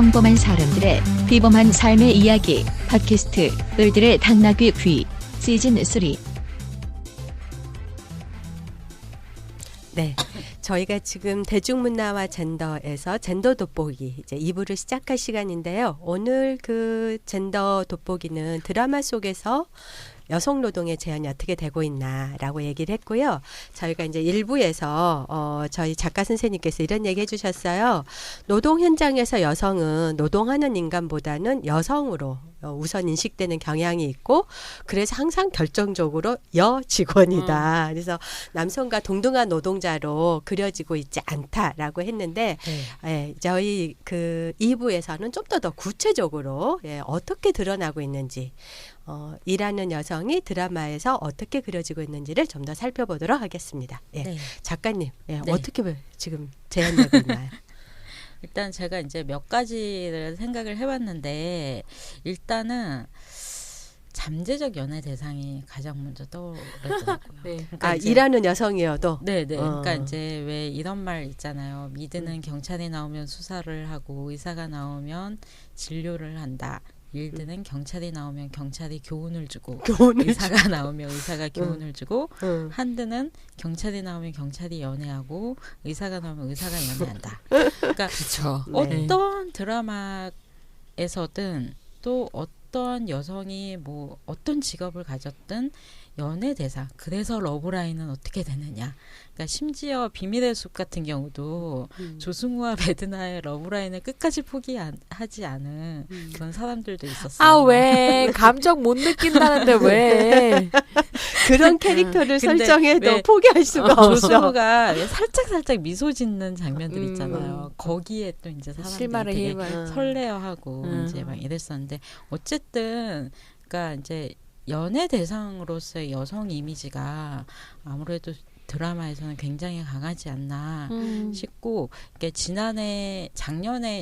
평범한 사람들의 비범한 삶의 이야기 팟캐스트 을들의 당나귀 귀 시즌 3. 네, 저희가 지금 대중문화와 젠더에서 젠더 돋보기 이제 2부를 시작할 시간인데요. 오늘 그 젠더 돋보기는 드라마 속에서 여성 노동의 제한이 어떻게 되고 있나라고 얘기를 했고요. 저희가 이제 1부에서 저희 작가 선생님께서 이런 얘기 해주셨어요. 노동 현장에서 여성은 노동하는 인간보다는 여성으로 우선 인식되는 경향이 있고, 그래서 항상 결정적으로 여직원이다. 그래서 남성과 동등한 노동자로 그려지고 있지 않다라고 했는데, 저희 그 2부에서는 좀 더 구체적으로 어떻게 드러나고 있는지, 일하는 여성이 드라마에서 어떻게 그려지고 있는지를 좀 더 살펴보도록 하겠습니다. 네. 작가님, 네. 어떻게 지금 제안되고 있나요? 일단 제가 이제 몇 가지를 생각을 해봤는데, 일단은 잠재적 연애 대상이 가장 먼저 떠오르더라고요. 네. 그러니까 일하는 여성이어도. 네네. 그러니까 이제 왜 이런 말 있잖아요. 미드는 경찰이 나오면 수사를 하고 의사가 나오면 진료를 한다. 일드는 경찰이 나오면 경찰이 교훈을 주고 의사가 나오면 의사가 교훈을 주고 한드는 경찰이 나오면 경찰이 연애하고 의사가 나오면 의사가 연애한다. 그러니까 그렇죠. 어떤 드라마에서든 또 어떤 여성이 뭐 어떤 직업을 가졌든 연애 대상. 그래서 러브라인은 어떻게 되느냐. 그러니까 심지어 비밀의 숲 같은 경우도 조승우와 배드나의 러브라인을 끝까지 포기하지 않은 그런 사람들도 있었어요. 아, 왜? 감정 못 느낀다는데 왜? 그런 캐릭터를 설정해도 포기할 수가 없어. 조승우가 살짝 미소 짓는 장면들 있잖아요. 거기에 또 이제 사람들이 되게 설레어하고 이제 막 이랬었는데, 어쨌든 그러니까 이제 연애 대상으로서의 여성 이미지가 아무래도 드라마에서는 굉장히 강하지 않나 싶고, 이게 작년에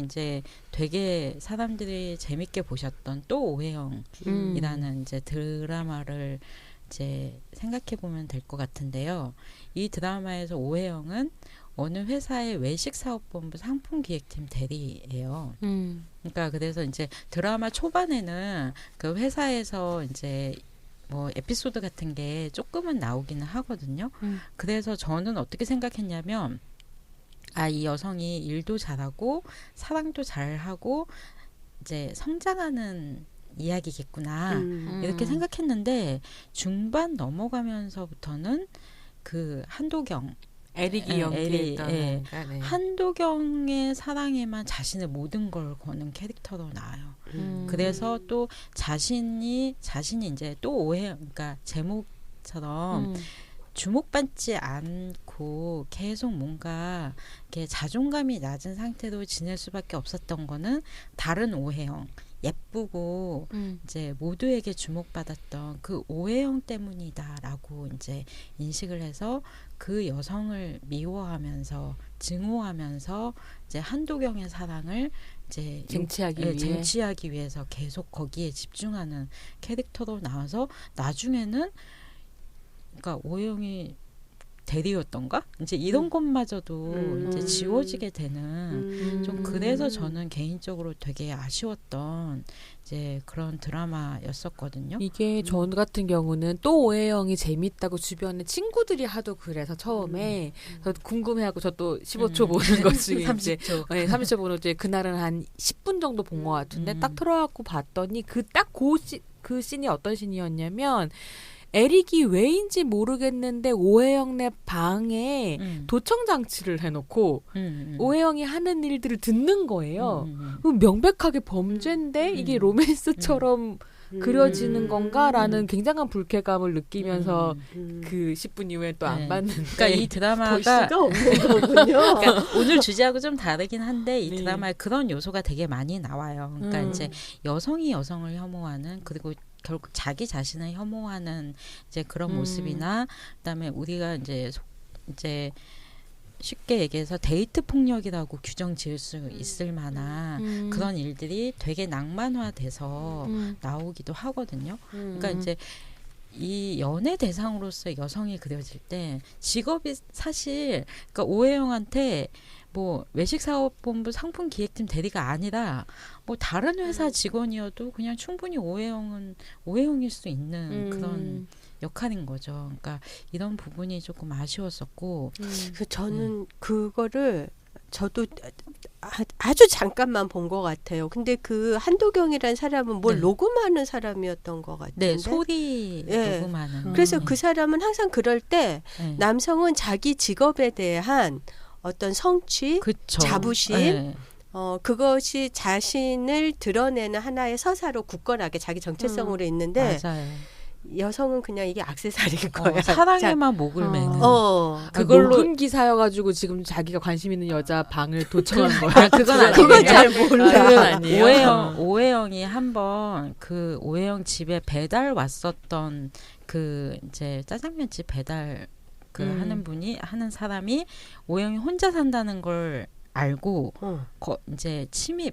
이제 되게 사람들이 재밌게 보셨던 또 오해영이라는 이제 드라마를 이제 생각해 보면 될 것 같은데요. 이 드라마에서 오해영은 어느 회사의 외식사업본부 상품기획팀 대리예요. 그러니까 그래서 이제 드라마 초반에는 그 회사에서 이제 뭐 에피소드 같은 게 조금은 나오기는 하거든요. 그래서 저는 어떻게 생각했냐면, 이 여성이 일도 잘하고 사랑도 잘하고 이제 성장하는 이야기겠구나 이렇게 생각했는데, 중반 넘어가면서부터는 그 한도경 에릭이 연기했던 한도경의 사랑에만 자신의 모든 걸 거는 캐릭터로 나와요. 그래서 또 자신이 이제 또 그러니까 제목처럼 주목받지 않고 계속 뭔가 이렇게 자존감이 낮은 상태로 지낼 수밖에 없었던 거는 다른 오해영, 예쁘고 이제 모두에게 주목받았던 그 오해영 때문이다라고 이제 인식을 해서 그 여성을 미워하면서 증오하면서 이제 한도경의 사랑을 이제 쟁취하기 위해서 계속 거기에 집중하는 캐릭터로 나와서, 나중에는 그러니까 오해영이 대리였던가? 이제 이런 것마저도 이제 지워지게 되는 좀, 그래서 저는 개인적으로 되게 아쉬웠던 이제 그런 드라마였었거든요. 이게 전 같은 경우는 또 오해영이 재밌다고 주변에 친구들이 하도 그래서 처음에 저 궁금해하고 저 또 15초 보는 것 중에 30초. 네, 30초 보는 중에 그날은 한 10분 정도 본 것 같은데 딱 들어가고 봤더니 그 씬이 어떤 씬이었냐면, 에릭이 왜인지 모르겠는데 오해영네 방에 도청 장치를 해놓고 오해영이 하는 일들을 듣는 거예요. 명백하게 범죄인데 이게 로맨스처럼 그려지는 건가라는 굉장한 불쾌감을 느끼면서 그 10분 이후에 또 안 봤는데. 그러니까 이 드라마가 볼 수가 없는 거군요. 그러니까 오늘 주제하고 좀 다르긴 한데, 이 드라마에 그런 요소가 되게 많이 나와요. 그러니까 이제 여성이 여성을 혐오하는, 그리고 결국 자기 자신을 혐오하는 이제 그런 모습이나, 그다음에 우리가 이제 쉽게 얘기해서 데이트 폭력이라고 규정 지을 수 있을 만한 그런 일들이 되게 낭만화돼서 나오기도 하거든요. 그러니까 이제 이 연애 대상으로서 여성이 그려질 때 직업이 사실, 그러니까 오해영한테 뭐 외식사업본부 상품기획팀 대리가 아니라 뭐 다른 회사 직원이어도 그냥 충분히 오해영일 수 있는 그런 역할인 거죠. 그러니까 이런 부분이 조금 아쉬웠었고 저는 그거를 저도 아주 잠깐만 본 것 같아요. 근데 그 한도경이라는 사람은 뭘 네. 녹음하는 사람이었던 것 같은데. 네, 소리 예. 녹음하는. 그래서 그 사람은 항상 그럴 때 네. 남성은 자기 직업에 대한 어떤 성취, 그쵸. 자부심, 네. 그것이 자신을 드러내는 하나의 서사로 굳건하게 자기 정체성으로 있는데 맞아요. 여성은 그냥 이게 액세서리인 거야. 사랑에만 목을 매는. 그걸로 녹음 기사여가지고 지금 자기가 관심 있는 여자 방을 도청한 거야. 아, 그건 아니에요. 그건 잘 몰라. 그건 아니에요. 오해영이 한번 그 오해영 집에 배달 왔었던 그 이제 짜장면 집 배달 그 하는 사람이 오해영이 혼자 산다는 걸 알고 이제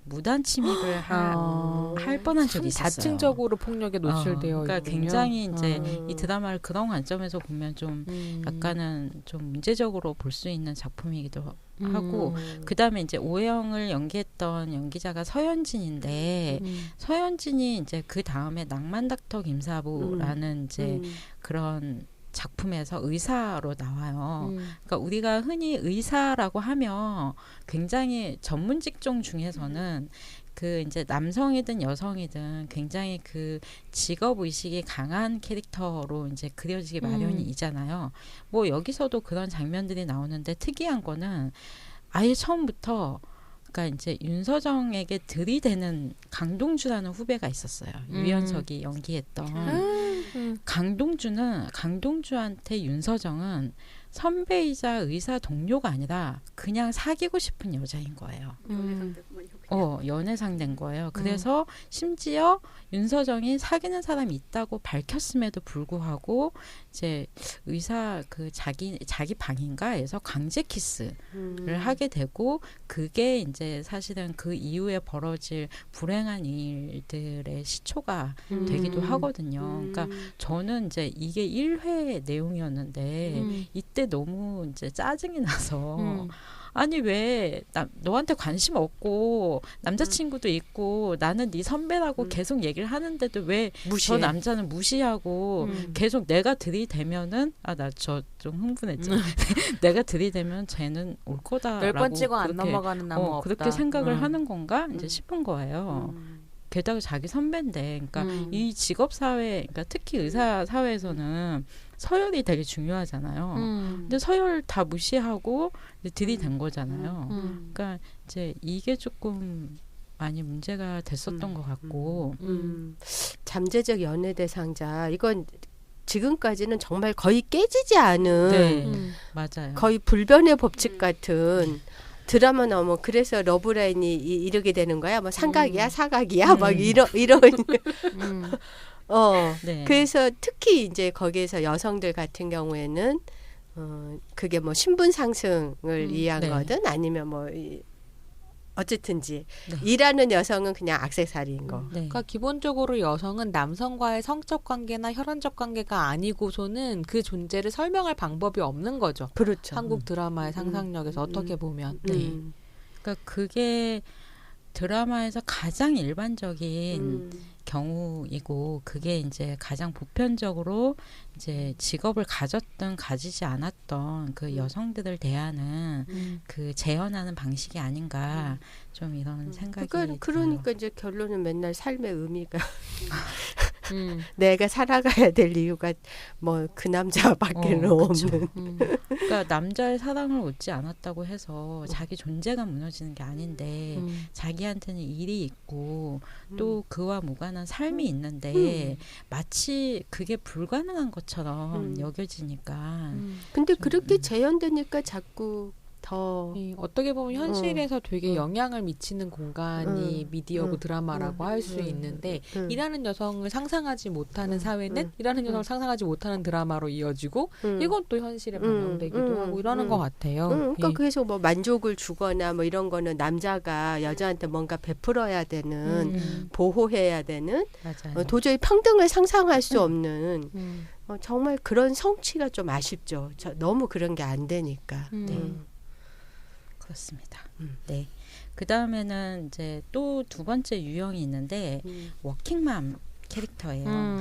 무단 침입을 할 뻔한 적이 있었어요. 자층적으로 폭력에 노출되어 그러니까 있군요. 굉장히 이제 이 드라마를 그런 관점에서 보면 좀 약간은 좀 문제적으로 볼 수 있는 작품이기도 하고 그다음에 이제 오해영을 연기했던 연기자가 서현진인데 서현진이 이제 그 다음에 낭만 닥터 김사부라는 이제 그런 작품에서 의사로 나와요. 그러니까 우리가 흔히 의사라고 하면 굉장히 전문 직종 중에서는 그 이제 남성이든 여성이든 굉장히 그 직업 의식이 강한 캐릭터로 이제 그려지기 마련이잖아요. 뭐 여기서도 그런 장면들이 나오는데 특이한 거는 아예 처음부터 그러니까 이제 윤서정에게 들이대는 강동주라는 후배가 있었어요. 유연석이 연기했던 강동주한테 윤서정은 선배이자 의사 동료가 아니라 그냥 사귀고 싶은 여자인 거예요. 연애 상대인 거예요. 그래서 심지어 윤서정이 사귀는 사람이 있다고 밝혔음에도 불구하고 이제 의사 그 자기 방인가에서 강제 키스를 하게 되고 그게 이제 사실은 그 이후에 벌어질 불행한 일들의 시초가 되기도 하거든요. 그러니까 저는 이제 이게 1회 내용이었는데 이때 너무 이제 짜증이 나서 아니 왜 너한테 관심 없고 남자친구도 있고 나는 네 선배라고 계속 얘기를 하는데도 왜 저 남자는 무시하고 계속 내가 들이대면은 나 저 좀 흥분했죠. 내가 들이대면 쟤는 올 거다라고 10번 찍어 안 넘어가는 나무 없다. 그렇게 생각을 하는 건가 이제 싶은 거예요. 게다가 자기 선배인데, 그러니까 이 직업 사회, 그러니까 특히 의사 사회에서는 서열이 되게 중요하잖아요. 근데 서열 다 무시하고 이제 들이댄 거잖아요. 그러니까 이제 이게 조금 많이 문제가 됐었던 것 같고. 잠재적 연애 대상자 이건 지금까지는 정말 거의 깨지지 않은 맞아요. 거의 불변의 법칙 같은. 드라마 나오면 그래서 러브라인이 이르게 되는 거야. 뭐 삼각이야, 사각이야, 막 이런. 네. 그래서 특히 이제 거기에서 여성들 같은 경우에는 그게 뭐 신분 상승을 위한 거든 아니면 뭐 어쨌든지 일하는 여성은 그냥 액세서리인 거. 그러니까 기본적으로 여성은 남성과의 성적 관계나 혈연적 관계가 아니고서는 그 존재를 설명할 방법이 없는 거죠. 그렇죠. 한국 드라마의 상상력에서 어떻게 보면. 그러니까 그게 드라마에서 가장 일반적인 경우이고 그게 이제 가장 보편적으로 이제 직업을 가졌든 가지지 않았던 그 여성들을 대하는 그 재현하는 방식이 아닌가 좀 이런 생각이 그러니까 이제 결론은 맨날 삶의 의미가 내가 살아가야 될 이유가 뭐 그 남자밖에는 없는. 그러니까 남자의 사랑을 얻지 않았다고 해서 자기 존재가 무너지는 게 아닌데 자기한테는 일이 있고 또 그와 무관한 삶이 있는데 마치 그게 불가능한 것처럼 여겨지니까. 근데 그렇게 재현되니까 자꾸 더 어떻게 보면 현실에서 되게 영향을 미치는 공간이 미디어고 드라마라고 할 수 있는데 일하는 여성을 상상하지 못하는 사회는 일하는 여성을 상상하지 못하는 드라마로 이어지고 이건 또 현실에 반영되기도 하고 이러는 것 같아요. 그러니까 그래서 뭐 만족을 주거나 뭐 이런 거는 남자가 여자한테 뭔가 베풀어야 되는 보호해야 되는 도저히 평등을 상상할 수 없는 정말 그런 성취가 좀 아쉽죠. 너무 그런 게 안 되니까. 그렇습니다. 네. 그 다음에는 이제 또 두 번째 유형이 있는데 워킹맘 캐릭터예요.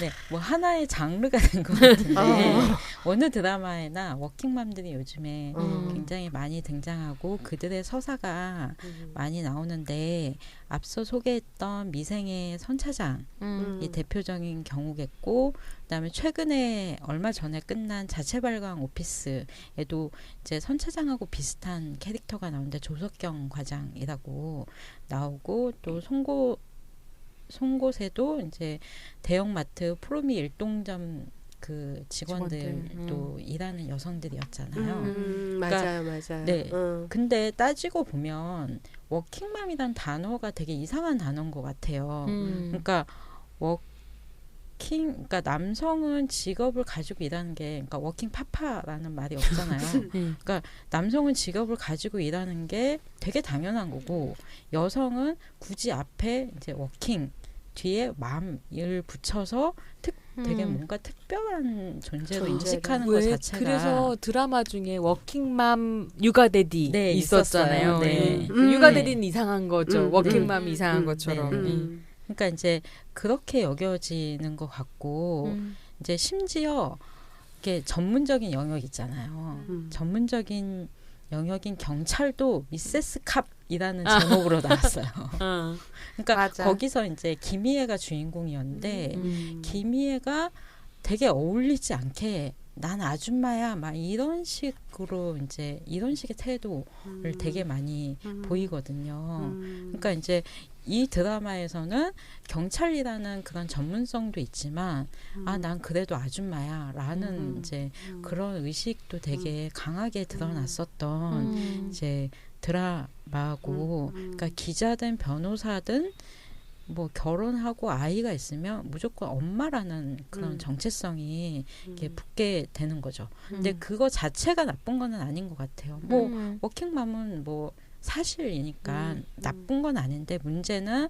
네, 뭐 하나의 장르가 된 것 같은데 어느 드라마에나 워킹맘들이 요즘에 굉장히 많이 등장하고 그들의 서사가 많이 나오는데 앞서 소개했던 미생의 선차장이 대표적인 경우겠고 그다음에 최근에 얼마 전에 끝난 자체 발광 오피스에도 이제 선차장하고 비슷한 캐릭터가 나오는데 조석경 과장이라고 나오고 또 송곳에도 이제 대형마트 프로미 일동점 그 직원들도 일하는 여성들이었잖아요. 맞아요, 맞아요. 네. 근데 따지고 보면 워킹맘이란 단어가 되게 이상한 단어인 것 같아요. 그러니까 그러니까 남성은 직업을 가지고 일하는 게, 그러니까 워킹 파파라는 말이 없잖아요. 그러니까 남성은 직업을 가지고 일하는 게 되게 당연한 거고, 여성은 굳이 앞에 이제 워킹 뒤에 맘을 붙여서 되게 뭔가 특별한 존재로 인식하는 것 자체가. 그래서 드라마 중에 워킹맘 육아데디 네, 있었잖아요. 네. 육아데디는 이상한 거죠. 워킹맘이 이상한 것처럼. 그러니까 이제 그렇게 여겨지는 것 같고 이제 심지어 이게 전문적인 영역 있잖아요. 전문적인 영역인 경찰도 미세스 캅이라는 제목으로 나왔어요. 그러니까 맞아. 거기서 이제 김희애가 주인공이었는데 김희애가 되게 어울리지 않게 난 아줌마야 막 이런 식으로 이제 이런 식의 태도를 되게 많이 보이거든요. 그러니까 이제 이 드라마에서는 경찰이라는 그런 전문성도 있지만 아, 난 그래도 아줌마야라는 이제 그런 의식도 되게 강하게 드러났었던 이제 드라마고, 그러니까 기자든 변호사든 뭐 결혼하고 아이가 있으면 무조건 엄마라는 그런 정체성이 이렇게 붙게 되는 거죠. 근데 그거 자체가 나쁜 거는 아닌 것 같아요. 뭐 워킹맘은 뭐 사실이니까 나쁜 건 아닌데 문제는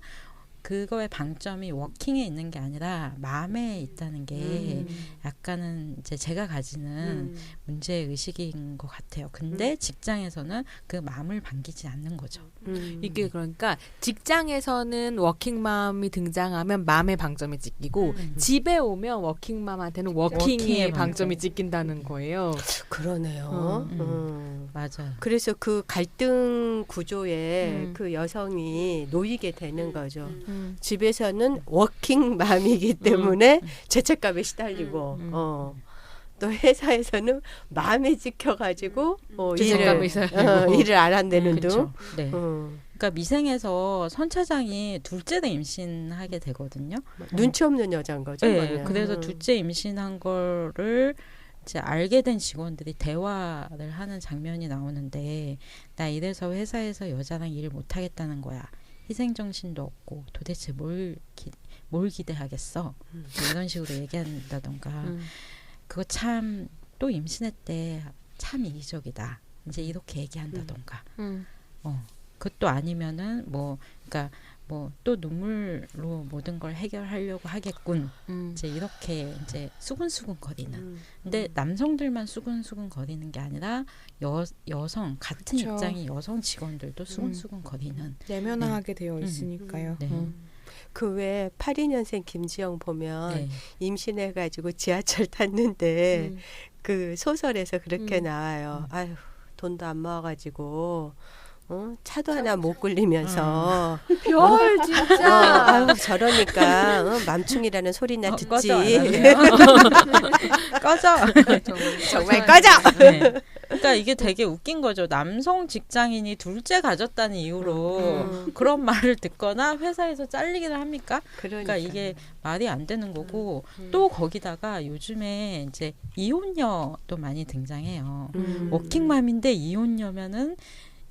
그거의 방점이 워킹에 있는 게 아니라 마음에 있다는 게 약간은 이제 제가 가지는 문제 의식인 것 같아요. 근데 직장에서는 그 마음을 반기지 않는 거죠. 이게 그러니까 직장에서는 워킹맘이 등장하면 맘의 방점이 찍히고 집에 오면 워킹맘한테는 워킹의 방점이 찍힌다는 거예요. 그러네요. 맞아요. 그래서 그 갈등 구조에 그 여성이 놓이게 되는 거죠. 집에서는 워킹맘이기 때문에 죄책감에 시달리고 또 회사에서는 마음에 찍혀가지고 일을 안 한다는 둥. 네. 그러니까 미생에서 선차장이 둘째를 임신하게 되거든요. 눈치 없는 여자인 거죠. 네. 그래서 둘째 임신한 거를 이제 알게 된 직원들이 대화를 하는 장면이 나오는데 나 이래서 회사에서 여자랑 일 못하겠다는 거야. 희생정신도 없고 도대체 뭘 기대하겠어. 이런 식으로 얘기한다던가 그거 참 또 임신했대. 참 이기적이다. 이제 이렇게 얘기한다던가 그것도 아니면은 뭐 그러니까 뭐 또 눈물로 모든 걸 해결하려고 하겠군. 이제 이렇게 이제 수근수근 거리는. 근데 남성들만 수근수근 거리는 게 아니라 여성 같은 그쵸. 입장의 여성 직원들도 수근수근 거리는. 내면화하게 되어 있으니까요. 네. 그 외에 82년생 김지영 보면 네. 임신해가지고 지하철 탔는데 그 소설에서 그렇게 나와요. 아유 돈도 안 모아가지고 차도 하나 못 굴리면서 별 진짜. 아유 저러니까 맘충이라는 소리나 듣지. 꺼져. 꺼져. 정말 꺼져. 네. 그러니까 이게 되게 웃긴 거죠. 남성 직장인이 둘째 가졌다는 이유로 그런 말을 듣거나 회사에서 잘리기를 합니까? 그러니까 이게 말이 안 되는 거고 또 거기다가 요즘에 이제 이혼녀도 많이 등장해요. 워킹맘인데 이혼녀면은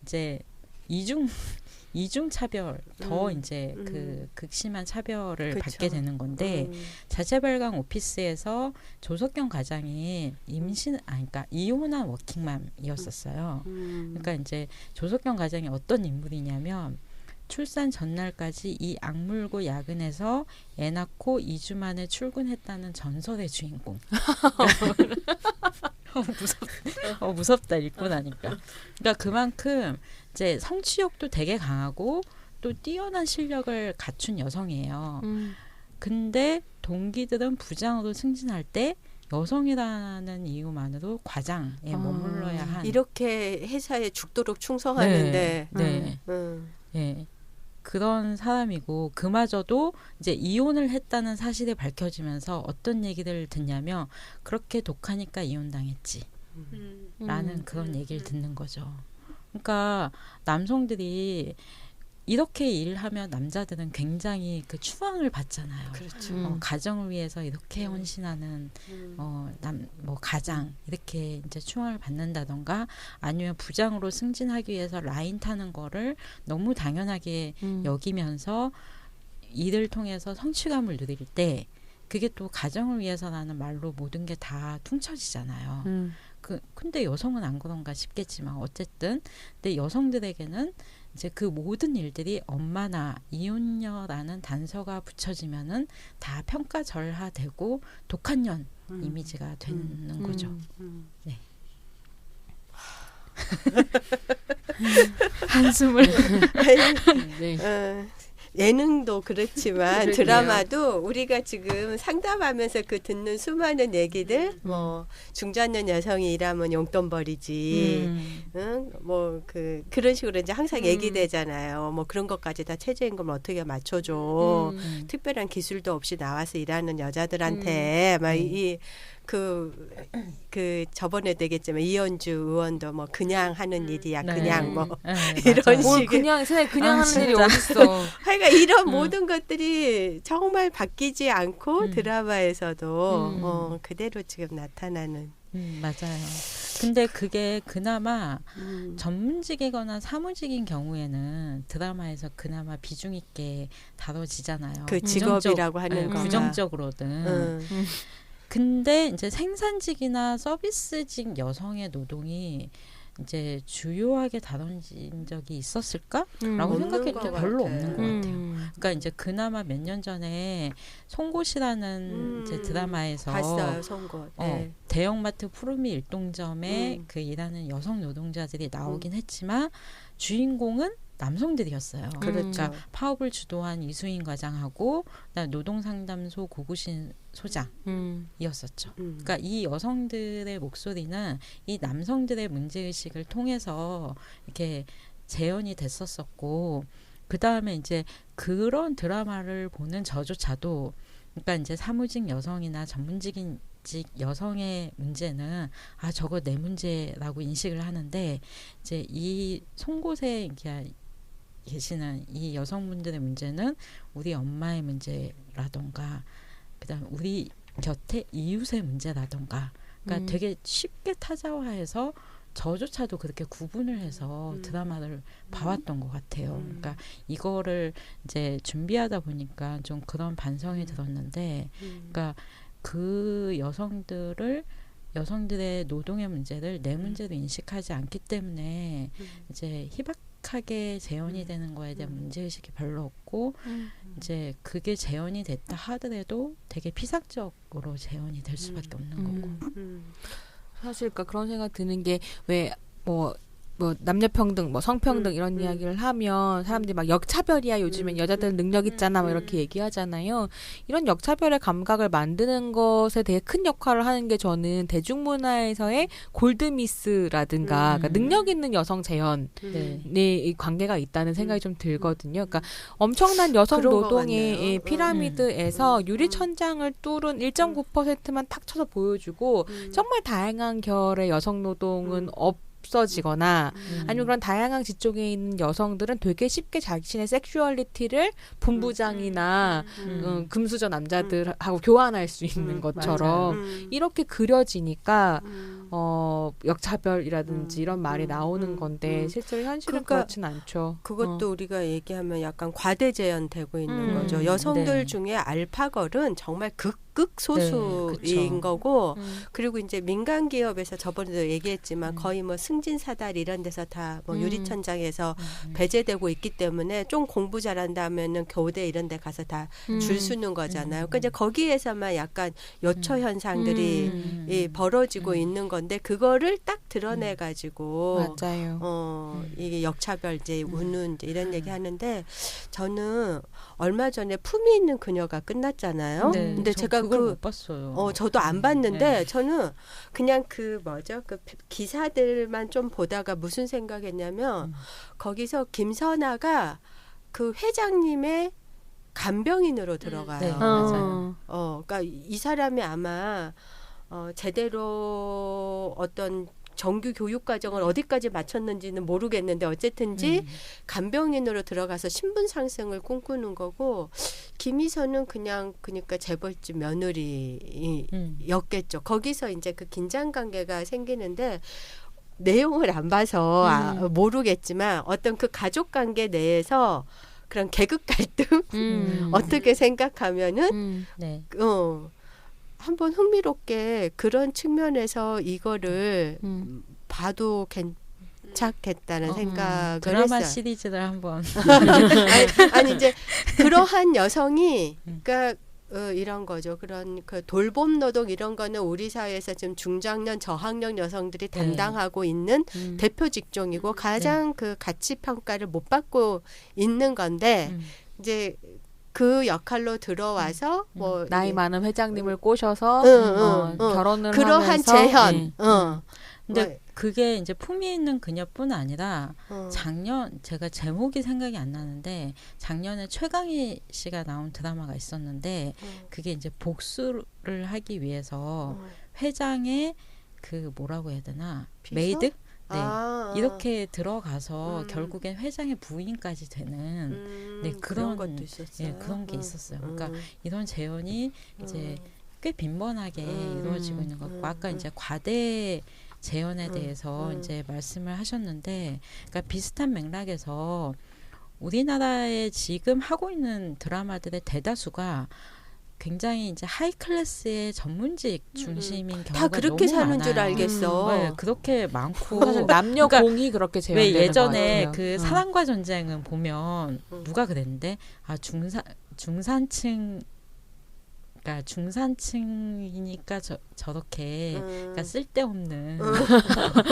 이제 이중 차별 더 이제 그 극심한 차별을 그쵸. 받게 되는 건데 자체 발광 오피스에서 조석경 과장이 그러니까 이혼한 워킹맘이었었어요. 그러니까 이제 조석경 과장이 어떤 인물이냐면 출산 전날까지 이 악물고 야근해서 애 낳고 2주 만에 출근했다는 전설의 주인공. 무섭다 읽고 나니까. 그러니까 그만큼 이제 성취욕도 되게 강하고 또 뛰어난 실력을 갖춘 여성이에요. 근데 동기들은 부장으로 승진할 때 여성이라는 이유만으로 과장에 머물러야 한 이렇게 회사에 죽도록 충성하는데 네. 그런 사람이고 그마저도 이제 이혼을 했다는 사실이 밝혀지면서 어떤 얘기를 듣냐면 그렇게 독하니까 이혼당했지 라는 그런 얘기를 듣는 거죠. 그러니까 남성들이 이렇게 일하면 남자들은 굉장히 그 추앙을 받잖아요. 그렇죠. 가정을 위해서 이렇게 헌신하는 가장 이렇게 이제 추앙을 받는다던가 아니면 부장으로 승진하기 위해서 라인 타는 거를 너무 당연하게 여기면서 일을 통해서 성취감을 누릴 때 그게 또 가정을 위해서라는 말로 모든 게 다 퉁쳐지잖아요. 근데 여성은 안 그런가 싶겠지만 어쨌든 근데 여성들에게는 이제 그 모든 일들이 엄마나 이혼녀라는 단서가 붙여지면은 다 평가절하되고 독한 년 이미지가 되는 거죠. 네. 한숨을. 네. 예능도 그렇지만 드라마도 우리가 지금 상담하면서 그 듣는 수많은 얘기들 뭐 중장년 여성이 일하면 용돈벌이지 뭐 그런 식으로 이제 항상 얘기되잖아요. 뭐 그런 것까지 다 최저임금을 어떻게 맞춰줘. 특별한 기술도 없이 나와서 일하는 여자들한테 막 그 저번에 되겠지만 이현주 의원도 뭐 그냥 하는 일이야 그냥 뭐 이런 식의 그냥 하는 일이 어딨어. 하여간 이런 모든 것들이 정말 바뀌지 않고 드라마에서도 그대로 지금 나타나는 맞아요. 근데 그게 그나마 전문직이거나 사무직인 경우에는 드라마에서 그나마 비중 있게 다뤄지잖아요. 그 직업이라고 하는 거 부정적으로든. 근데 이제 생산직이나 서비스직 여성의 노동이 이제 주요하게 다뤄진 적이 있었을까라고 생각해도 별로 없는 것 같아요. 그러니까 이제 그나마 몇 년 전에 송곳이라는 이제 드라마에서 봤어요, 송곳. 네. 대형마트 푸르미 일동점에 그 일하는 여성 노동자들이 나오긴 했지만 주인공은 남성들이었어요. 그러니까 파업을 주도한 이수인 과장하고 그다음 노동상담소 고구신 소장이었었죠. 그러니까 이 여성들의 목소리는 이 남성들의 문제의식을 통해서 이렇게 재현이 됐었었고 그 다음에 이제 그런 드라마를 보는 저조차도 그러니까 이제 사무직 여성이나 전문직인 여성의 문제는 저거 내 문제라고 인식을 하는데 이제 이 송곳에 계시는 이 여성분들의 문제는 우리 엄마의 문제라던가 그다음 우리 곁에 이웃의 문제라던가 그러니까 되게 쉽게 타자화해서 저조차도 그렇게 구분을 해서 드라마를 봐왔던 것 같아요. 그러니까 이거를 이제 준비하다 보니까 좀 그런 반성이 들었는데 그러니까 그 여성들의 노동의 문제를 내 문제로 인식하지 않기 때문에 이제 희박하게 재현이 되는 거에 대한 문제의식이 별로 없고 이제 그게 재현이 됐다 하더라도 되게 피상적으로 재현이 될 수밖에 없는 거고 사실 그러니까 그런 생각 드는 게 왜 뭐 남녀평등, 뭐 성평등 이런 이야기를 하면 사람들이 막 역차별이야 요즘엔 여자들은 능력 있잖아 막 이렇게 얘기하잖아요. 이런 역차별의 감각을 만드는 것에 되게 큰 역할을 하는 게 저는 대중문화에서의 골드미스라든가 그러니까 능력 있는 여성 재현의 이 관계가 있다는 생각이 좀 들거든요. 그러니까 엄청난 여성 노동의 피라미드에서 유리 천장을 뚫은 1.9%만 탁 쳐서 보여주고 정말 다양한 결의 여성 노동은 없어지거나 아니면 그런 다양한 직종에 있는 여성들은 되게 쉽게 자신의 섹슈얼리티를 본부장이나 금수저 남자들하고 교환할 수 있는 것처럼 이렇게 그려지니까 역차별이라든지 이런 말이 나오는 건데 실제로 현실은 그러니까 그렇진 않죠. 그것도 우리가 얘기하면 약간 과대 재현되고 있는 거죠. 여성들 중에 알파걸은 정말 극소수인 그쵸. 거고 그리고 이제 민간 기업에서 저번에도 얘기했지만 거의 뭐 승진 사다리 이런 데서 다 뭐 유리천장에서 배제되고 있기 때문에 좀 공부 잘한다면은 교대 이런 데 가서 다 줄 서는 거잖아요. 그러니까 이제 거기에서만 약간 요초 현상들이 이 벌어지고 있는 건데 그거를 딱 드러내 가지고 맞아요. 이게 역차별 이제 우는 이제 이런 얘기 하는데 저는 얼마 전에 품위 있는 그녀가 끝났잖아요. 네, 근데 저 제가 그걸 못 봤어요. 저도 안 봤는데 네. 저는 그냥 그 뭐죠? 그 기사들만 좀 보다가 무슨 생각했냐면 거기서 김선아가 그 회장님의 간병인으로 들어가요. 네, 맞아요. 그러니까 이 사람이 아마 제대로 어떤 정규 교육 과정을 어디까지 마쳤는지는 모르겠는데 어쨌든지 간병인으로 들어가서 신분 상승을 꿈꾸는 거고 김희선은 그냥 그러니까 재벌집 며느리였겠죠. 거기서 이제 그 긴장 관계가 생기는데 내용을 안 봐서 모르겠지만 어떤 그 가족 관계 내에서 그런 계급 갈등 어떻게 생각하면은 네. 한번 흥미롭게 그런 측면에서 이거를 봐도 괜찮겠다는 생각을 드라마 했어요. 시리즈를 한번 아니 이제 그러한 여성이 그러니까 이런 거죠. 그런 그 돌봄 노동 이런 거는 우리 사회에서 지금 중장년 저학년 여성들이 담당하고 있는 대표 직종이고 가장 그 가치 평가를 못 받고 있는 건데 이제 그 역할로 들어와서 뭐 나이 많은 회장님을 꼬셔서 결혼을 그러한 하면서 재현. 근데 그게 이제 품위 있는 그녀뿐 아니라 작년 제가 제목이 생각이 안 나는데 작년에 최강희 씨가 나온 드라마가 있었는데 그게 이제 복수를 하기 위해서 회장의 그 뭐라고 해야 되나 비서? 메이드? 네. 이렇게 들어가서 결국엔 회장의 부인까지 되는 그런 것도 있었어요. 예, 그런 게 있었어요. 그러니까 이런 재현이 이제 꽤 빈번하게 이루어지고 있는 것 같고 아까 이제 과대 재현에 대해서 이제 말씀을 하셨는데 그러니까 비슷한 맥락에서 우리나라에 지금 하고 있는 드라마들의 대다수가 굉장히 이제 하이 클래스의 전문직 중심인 경우가 다 그렇게 너무 사는 많아요. 줄 알겠어. 네, 그렇게 많고 사실 남녀 그러니까 공이 그렇게 왜 재현되는 예전에 것 같아요. 그 사랑과 전쟁은 보면 누가 그랬는데 중산층 그러니까 중산층이니까 저렇게 그러니까 쓸데없는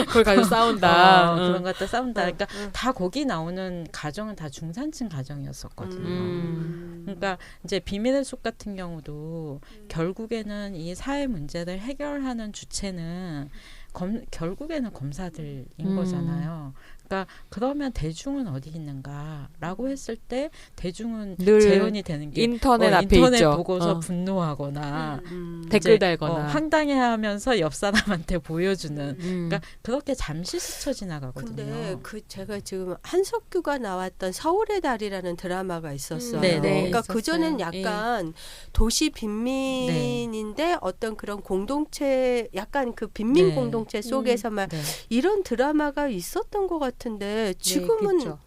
그걸 가지고 싸운다. 그런 것 갖다 싸운다. 그러니까 다 거기 나오는 가정은 다 중산층 가정이었었거든요. 그러니까 이제 비밀의 숲 같은 경우도 결국에는 이 사회 문제를 해결하는 주체는 결국에는 검사들인 거잖아요. 그러니까 그러면 대중은 어디 있는가라고 했을 때 대중은 늘 재현이 되는 게 인터넷 앞에 인터넷 있죠. 보고서 분노하거나 댓글 이제, 달거나. 황당해하면서 옆 사람한테 보여주는 그러니까 그렇게 잠시 스쳐 지나가거든요. 근데 제가 지금 한석규가 나왔던 서울의 달이라는 드라마가 있었어요. 네, 네, 그러니까 있었어요. 그 전엔 약간 도시 빈민인데 어떤 그런 공동체, 약간 그 빈민 네. 공동체 속에서만 네. 이런 드라마가 있었던 것 같은데 지금은 그렇죠.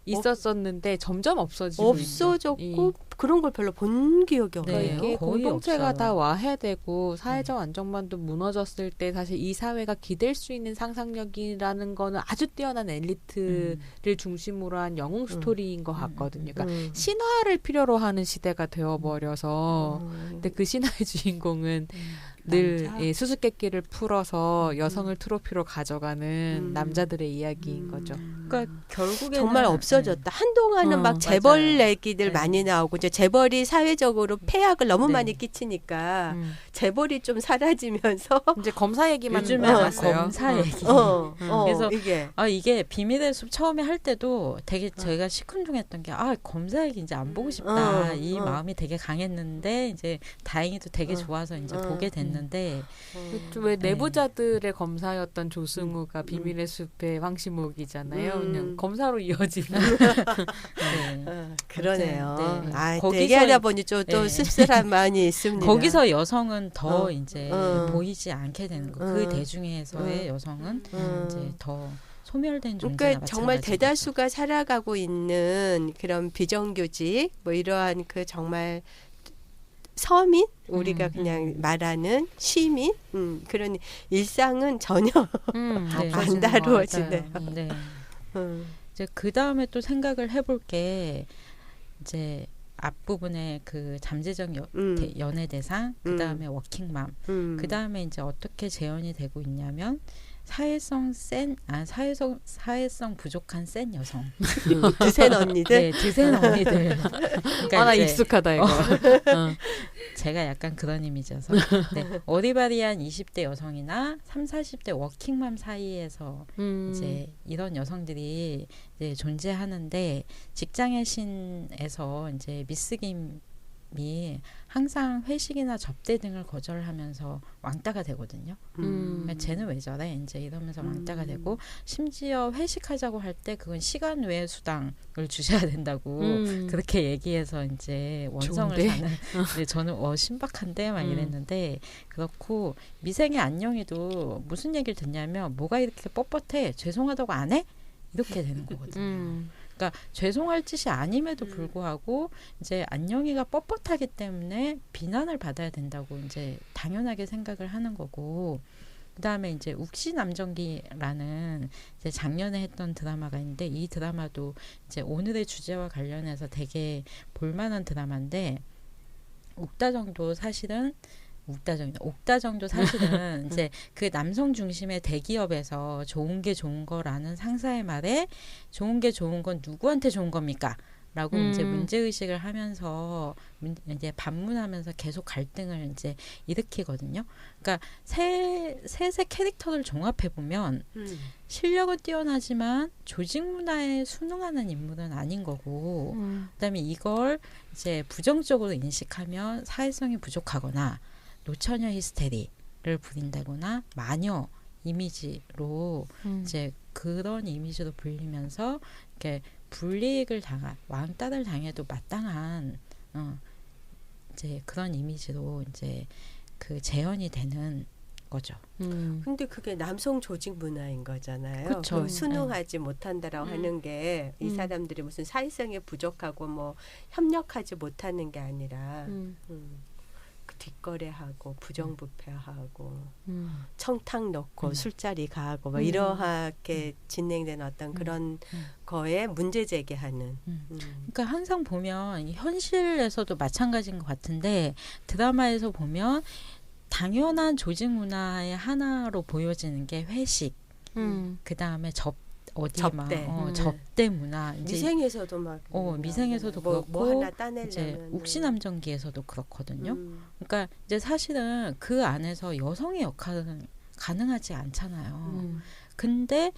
있었었는데 점점 없어지고 없어졌고 그런 걸 별로 본 기억이 없네요. 네. 이게 거의 공동체가 없어요. 다 와해되고 사회적 안정만도 무너졌을 때 사실 이 사회가 기댈 수 있는 상상력이라는 거는 아주 뛰어난 엘리트를 중심으로 한 영웅 스토리인 것 같거든요. 그러니까 신화를 필요로 하는 시대가 되어버려서 근데 그 신화의 주인공은 늘 수수께끼를 풀어서 여성을 트로피로 가져가는 남자들의 이야기인 거죠. 그러니까 결국에는 정말 없어졌다. 한동안은 막 재벌 맞아요. 얘기들 네. 많이 나오고 이제 재벌이 사회적으로 폐악을 너무 네. 많이 끼치니까 재벌이 좀 사라지면서 이제 검사 얘기만 요즘에 남았어요. 검사 얘기. 그래서 그래서 이게 비밀의 숲 처음에 할 때도 되게 저희가 시큰둥했던 게 검사 얘기 이제 안 보고 싶다 이 마음이 되게 강했는데 이제 다행히도 되게 좋아서 이제 보게 됐는데 왜 내부자들의 검사였던 조승우가 비밀의 숲의 황시목이잖아요. 그냥 검사로 이어지는. 네. 그러네요. 네. 또 거기서 얘기하다 보니 또 네. 씁쓸한 많이 있습니다. 거기서 여성은 더 이제 보이지 않게 되는 거. 그 대중에서의 여성은 이제 더 소멸된 존재나 그러니까 정말 마찬가지인 대다수가 살아가고 있는 그런 비정규직 뭐 이러한 그 정말 서민 우리가 그냥 말하는 시민 그런 일상은 전혀 네. 안 다루어지네요. 네. 이제 그 다음에 또 생각을 해볼 게 이제 앞부분에 그 잠재적 연애 대상, 그 다음에 워킹맘, 그 다음에 이제 어떻게 재현이 되고 있냐면 사회성 부족한 센 여성. 드센 언니들. 네, 드센 언니들. 그러니까 나 이제 익숙하다 이거. 제가 약간 그런 이미지여서 네, 어리바리한 20대 여성이나 3, 40대 워킹맘 사이에서 이제 이런 여성들이 이제 존재하는데 직장의 신에서 이제 미스 김이 항상 회식이나 접대 등을 거절하면서 왕따가 되거든요. 그러니까 쟤는 왜 저래? 이제 이러면서 왕따가 되고 심지어 회식하자고 할 때 그건 시간 외의 수당을 주셔야 된다고 그렇게 얘기해서 이제 원성을 사는. 근데 저는 신박한데 막 이랬는데 그렇고 미생의 안녕이도 무슨 얘기를 듣냐면 뭐가 이렇게 뻣뻣해? 죄송하다고 안 해? 이렇게 되는 거거든요. 그러니까 죄송할 짓이 아님에도 불구하고 이제 안녕이가 뻣뻣하기 때문에 비난을 받아야 된다고 이제 당연하게 생각을 하는 거고 그다음에 이제 욱시남정기라는 이제 작년에 했던 드라마가 있는데 이 드라마도 이제 오늘의 주제와 관련해서 되게 볼만한 드라마인데 옥다정도 사실은 이제 그 남성 중심의 대기업에서 좋은 게 좋은 거라는 상사의 말에 좋은 게 좋은 건 누구한테 좋은 겁니까? 라고 이제 문제의식을 하면서 이제 반문하면서 계속 갈등을 이제 일으키거든요. 그러니까 셋의 캐릭터를 종합해 보면 실력은 뛰어나지만 조직 문화에 순응하는 인물은 아닌 거고, 그다음에 이걸 이제 부정적으로 인식하면 사회성이 부족하거나 노처녀 히스테리를 부린다거나 마녀 이미지로 이제 그런 이미지로 불리면서 이렇게 불이익을 왕따를 당해도 마땅한 이제 그런 이미지로 이제 그 재현이 되는 거죠. 근데 그게 남성 조직 문화인 거잖아요. 그쵸. 순응하지 못한다라고 하는 게 이 사람들이 무슨 사회성이 부족하고 뭐 협력하지 못하는 게 아니라 그 뒷거래하고 부정부패하고 청탁 넣고 술자리 가고 뭐 이러하게 진행된 어떤 그런 거에 문제 제기하는. 그러니까 항상 보면 현실에서도 마찬가지인 것 같은데 드라마에서 보면 당연한 조직 문화의 하나로 보여지는 게 회식, 그 다음에 접대 문화. 미생에서도 막 미생에서도 그렇고 뭐 하나 따내려면 이제 욱시남정기에서도 그렇거든요. 그러니까 이제 사실은 그 안에서 여성의 역할은 가능하지 않잖아요. 근데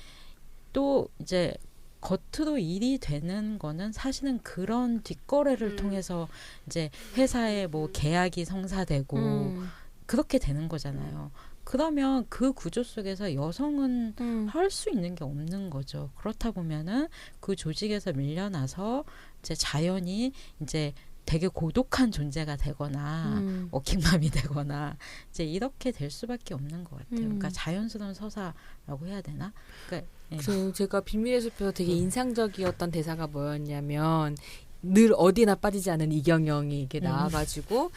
또 이제 겉으로 일이 되는 거는 사실은 그런 뒷거래를 통해서 이제 회사에 뭐 계약이 성사되고 그렇게 되는 거잖아요. 그러면 그 구조 속에서 여성은 할 수 있는 게 없는 거죠. 그렇다 보면은 그 조직에서 밀려나서 이제 자연히 이제 되게 고독한 존재가 되거나 워킹맘이 되거나 이제 이렇게 될 수밖에 없는 것 같아요. 그러니까 자연스러운 서사라고 해야 되나? 그러니까 제가 비밀의 숲에서 되게 인상적이었던 대사가 뭐였냐면 늘 어디나 빠지지 않은 이경영이 이렇게 나와가지고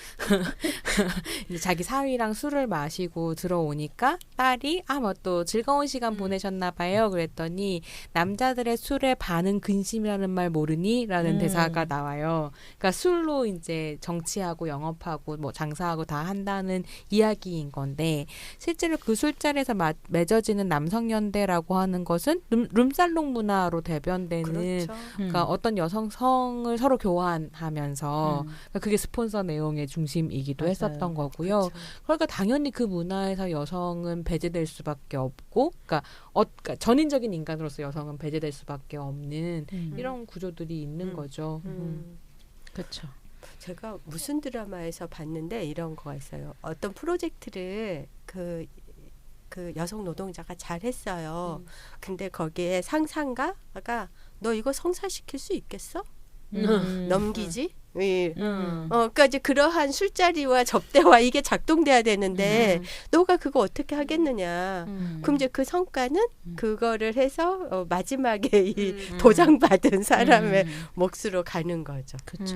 이제 자기 사위랑 술을 마시고 들어오니까 딸이 뭐 또 즐거운 시간 보내셨나 봐요. 그랬더니 남자들의 술에 반은 근심이라는 말 모르니? 라는 대사가 나와요. 그러니까 술로 이제 정치하고 영업하고 뭐 장사하고 다 한다는 이야기인 건데 실제로 그 술자리에서 맺어지는 남성연대라고 하는 것은 룸살롱 문화로 대변되는 그렇죠. 그러니까 어떤 여성성을 서로 교환하면서 그러니까 그게 스폰서 내용의 중심이기도 했었던 거고요. 그렇죠. 그러니까 당연히 그 문화에서 여성은 배제될 수밖에 없고, 그러니까 전인적인 인간으로서 여성은 배제될 수밖에 없는 이런 구조들이 있는 거죠. 그렇죠. 제가 무슨 드라마에서 봤는데 이런 거가 있어요. 어떤 프로젝트를 그 여성 노동자가 잘했어요. 근데 거기에 상사가 너 이거 성사시킬 수 있겠어? 넘기지? 그러니까 이제 그러한 술자리와 접대와 이게 작동돼야 되는데 너가 그거 어떻게 하겠느냐? 그럼 이제 그 성과는 그거를 해서 마지막에 이 보장받은 사람의 몫으로 가는 거죠. 그렇죠.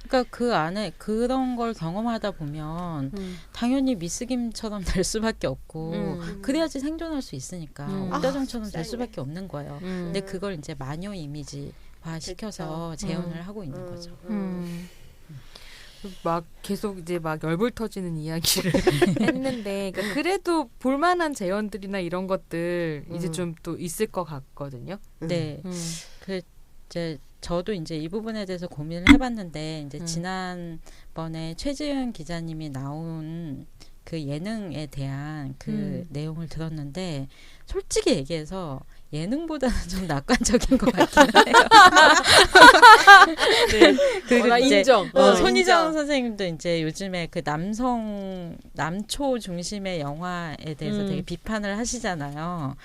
그러니까 그 안에 그런 걸 경험하다 보면 당연히 미스김처럼 될 수밖에 없고 그래야지 생존할 수 있으니까 옥다정처럼 될 수밖에 없는 거예요. 근데 그걸 이제 마녀 이미지화 시켜서 재현을 하고 있는 거죠. 막 계속 이제 막 열불 터지는 이야기를 했는데 그러니까 그래도 볼만한 재현들이나 이런 것들 이제 좀 또 있을 것 같거든요. 네, 그 이제 저도 이제 이 부분에 대해서 고민을 해봤는데 이제 지난번에 최지은 기자님이 나온 그 예능에 대한 그 내용을 들었는데 솔직히 얘기해서 예능보다는 좀 낙관적인 것 같긴 해요. 네. 그리고 나 이제 인정. 손희정 인정. 선생님도 이제 요즘에 그 남초 중심의 영화에 대해서 되게 비판을 하시잖아요.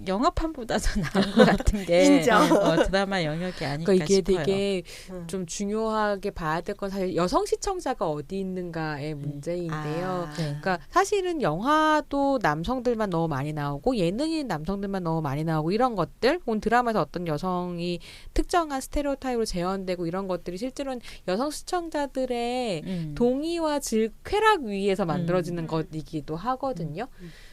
영화판보다도 나은 것 같은 게 인정. 드라마 영역이 아닐까 그러니까 이게 싶어요. 되게 좀 중요하게 봐야 될 건 사실 여성 시청자가 어디 있는가의 문제인데요. 네. 그러니까 사실은 영화도 남성들만 너무 많이 나오고 예능인 남성들만 너무 많이 나오고 이런 것들 혹은 드라마에서 어떤 여성이 특정한 스테레오타입으로 재현되고 이런 것들이 실제로는 여성 시청자들의 동의와 쾌락 위에서 만들어지는 것이기도 하거든요.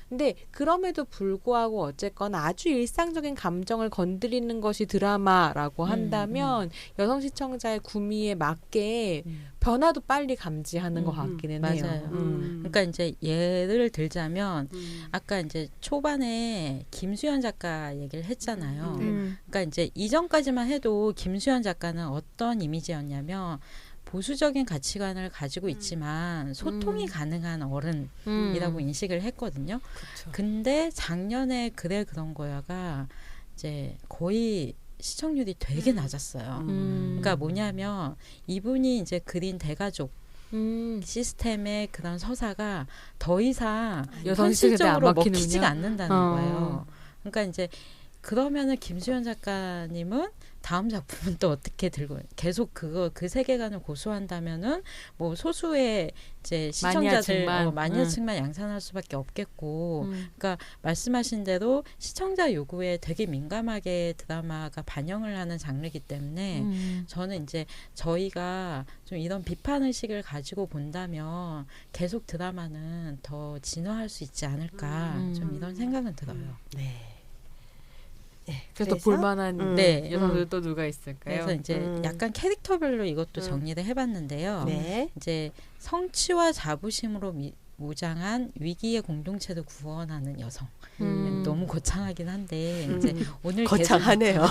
근데 그럼에도 불구하고 어쨌건 아주 일상적인 감정을 건드리는 것이 드라마라고 한다면 여성 시청자의 구미에 맞게 변화도 빨리 감지하는 것 같기는 해요. 맞아요. 그러니까 이제 예를 들자면 아까 이제 초반에 김수현 작가 얘기를 했잖아요. 그러니까 이제 이전까지만 해도 김수현 작가는 어떤 이미지였냐면 보수적인 가치관을 가지고 있지만 소통이 가능한 어른이라고 인식을 했거든요. 그쵸. 근데 작년에 그런 거야가 이제 거의 시청률이 되게 낮았어요. 그러니까 뭐냐면 이분이 이제 그린 대가족 시스템의 그런 서사가 더 이상 여성 현실적으로 시대에 안 먹히는군요. 먹히지가 않는다는 거예요. 그러니까 이제 그러면은 김수현 작가님은 다음 작품은 또 어떻게 들고 계속 그 세계관을 고수한다면은 뭐 소수의 이제 시청자들 마니아층만 양산할 수밖에 없겠고, 그러니까 말씀하신 대로 시청자 요구에 되게 민감하게 드라마가 반영을 하는 장르이기 때문에 저는 이제 저희가 좀 이런 비판 의식을 가지고 본다면 계속 드라마는 더 진화할 수 있지 않을까 좀 이런 생각은 들어요. 네. 네, 그래서 볼만한 여성들 또 누가 있을까요? 그래서 이제 약간 캐릭터별로 이것도 정리를 해봤는데요. 네. 이제 성취와 자부심으로 무장한 위기의 공동체를 구원하는 여성. 너무 거창하긴 한데 이제 오늘 거창하네요.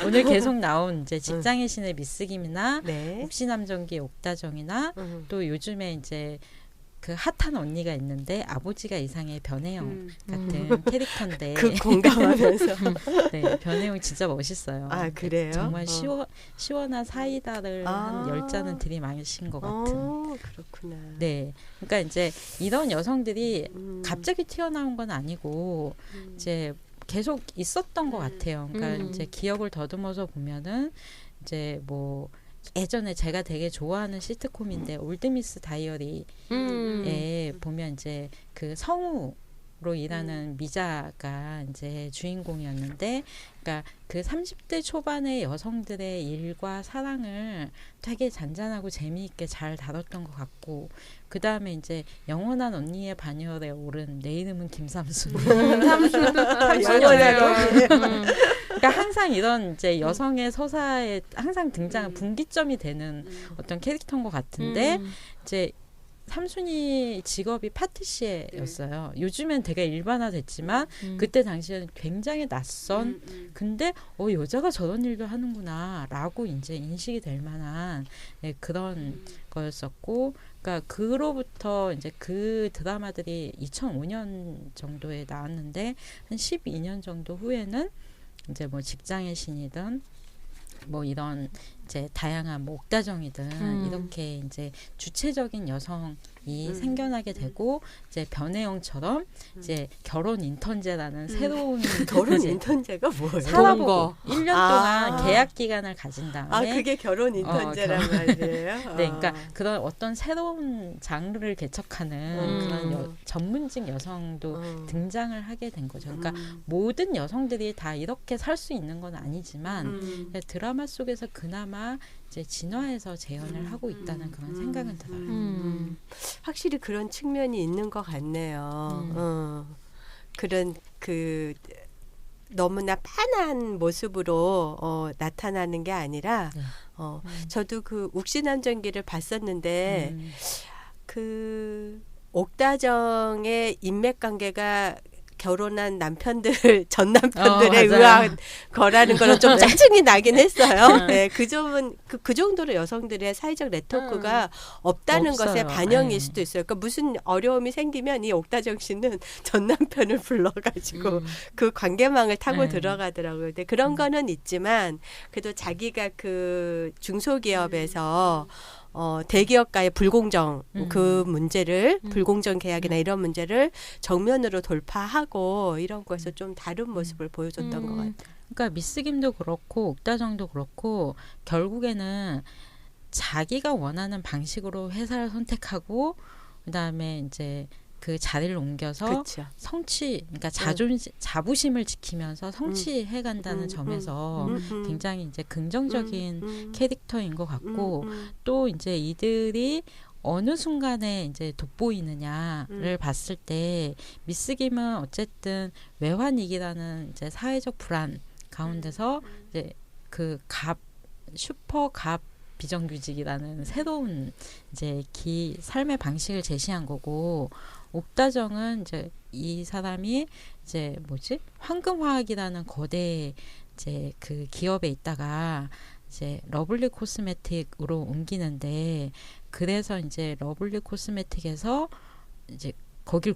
오늘 계속 나온 이제 직장의 신의 미스김이나 네. 옥신함정기의 옥다정이나 또 요즘에 이제 그 핫한 언니가 있는데 아버지가 이상의 변혜영 같은 캐릭터인데 그 공감하면서 네, 변혜영 진짜 멋있어요. 아 그래요? 정말 시원한 사이다를 한 10잔은 들이마신 것 같은. 그렇구나. 네, 그러니까 이제 이런 여성들이 갑자기 튀어나온 건 아니고 이제 계속 있었던 것 같아요. 그러니까 이제 기억을 더듬어서 보면은 이제 뭐 예전에 제가 되게 좋아하는 시트콤인데 올드미스 다이어리에 보면 이제 그 성우로 일하는 미자가 이제 주인공이었는데, 그러니까 그 30대 초반의 여성들의 일과 사랑을 되게 잔잔하고 재미있게 잘 다뤘던 것 같고, 그 다음에 이제 영원한 언니의 반열에 오른 내 이름은 김삼순. 그러니까 항상 이런 이제 여성의 서사에 항상 등장한 분기점이 되는 어떤 캐릭터인 것 같은데, 이제 삼순이 직업이 파티시에였어요. 요즘엔 되게 일반화됐지만 그때 당시에는 굉장히 낯선 근데 여자가 저런 일도 하는구나라고 이제 인식이 될 만한 그런 거였었고, 그러니까 그로부터 이제 그 드라마들이 2005년 정도에 나왔는데 한 12년 정도 후에는 이제 뭐 직장의 신이든 뭐 이런 이제 다양한 뭐 옥다정이든 이렇게 이제 주체적인 여성이 생겨나게 되고, 이제 변혜영처럼 이제 결혼 인턴제라는 새로운 결혼 인턴제가 뭐예요? 살아보고 1년 동안 계약 기간을 가진 다음에 그게 결혼 인턴제란 말이에요? 네, 그러니까 그런 어떤 새로운 장르를 개척하는 그런 전문직 여성도 등장을 하게 된 거죠. 그러니까 모든 여성들이 다 이렇게 살 수 있는 건 아니지만 드라마 속에서 그나마 그나마 이제 진화해서 재현을 하고 있다는 그런 생각은 들어요. 확실히 그런 측면이 있는 것 같네요. 그런 그 너무나 빤한 모습으로 나타나는 게 아니라 네. 저도 그 욱신함정기를 봤었는데 그 옥다정의 인맥관계가 결혼한 남편들 전 남편들에 맞아요. 의한 거라는 거는 좀 짜증이 나긴 했어요. 네, 그 점은 그 정도로 여성들의 사회적 네트워크가 없다는 없어요. 것의 반영일 네. 수도 있어요. 그러니까 무슨 어려움이 생기면 이 옥다정 씨는 전 남편을 불러가지고 그 관계망을 타고 네. 들어가더라고요. 근데 그런 거는 있지만 그래도 자기가 그 중소기업에서 대기업과의 불공정 그 문제를 불공정 계약이나 이런 문제를 정면으로 돌파하고 이런 거에서 좀 다른 모습을 보여줬던 것 같아요. 그러니까 미스 김도 그렇고 옥다정도 그렇고 결국에는 자기가 원하는 방식으로 회사를 선택하고 그다음에 이제 그 자리를 옮겨서 그렇죠. 성취, 그러니까 자부심을 지키면서 성취해 간다는 점에서 굉장히 이제 긍정적인 캐릭터인 것 같고 또 이제 이들이 어느 순간에 이제 돋보이느냐를 봤을 때 미스 김은 어쨌든 외환위기라는 이제 사회적 불안 가운데서 이제 그 슈퍼 갑 비정규직이라는 새로운 이제 삶의 방식을 제시한 거고 옥다정은 이제 이 사람이 이제 황금화학이라는 거대 이제 그 기업에 있다가 이제 러블리 코스메틱으로 옮기는데 그래서 이제 러블리 코스메틱에서 이제 거길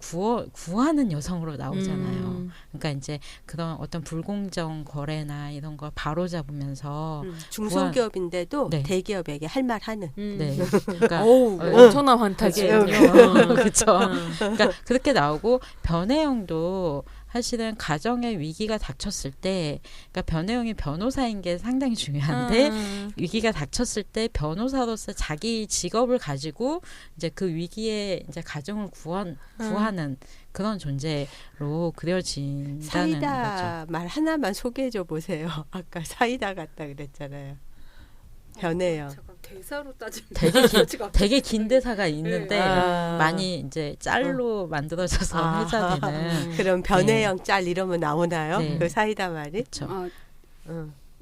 구하는 여성으로 나오잖아요. 그러니까 이제 그런 어떤 불공정 거래나 이런 걸 바로 잡으면서 중소기업인데도 네. 대기업에게 할 말 하는. 네. 그러니까 엄청난 환타지예요. 그렇죠. 그러니까 그렇게 나오고 변혜영도 사실은 가정의 위기가 닥쳤을 때, 그러니까 변혜영이 변호사인 게 상당히 중요한데 위기가 닥쳤을 때 변호사로서 자기 직업을 가지고 이제 그 위기에 이제 가정을 구하는 그런 존재로 그려진다는 사이다 거죠. 말 하나만 소개해줘 보세요. 아까 사이다 같다 그랬잖아요. 변해요. 잠깐 대사로 따지면 되게 긴 대사가 있는데 아. 많이 이제 짤로 만들어져서 회자되는. 그럼 변해영 짤 이러면 나오나요? 네. 그 사이다 말이? 그렇죠.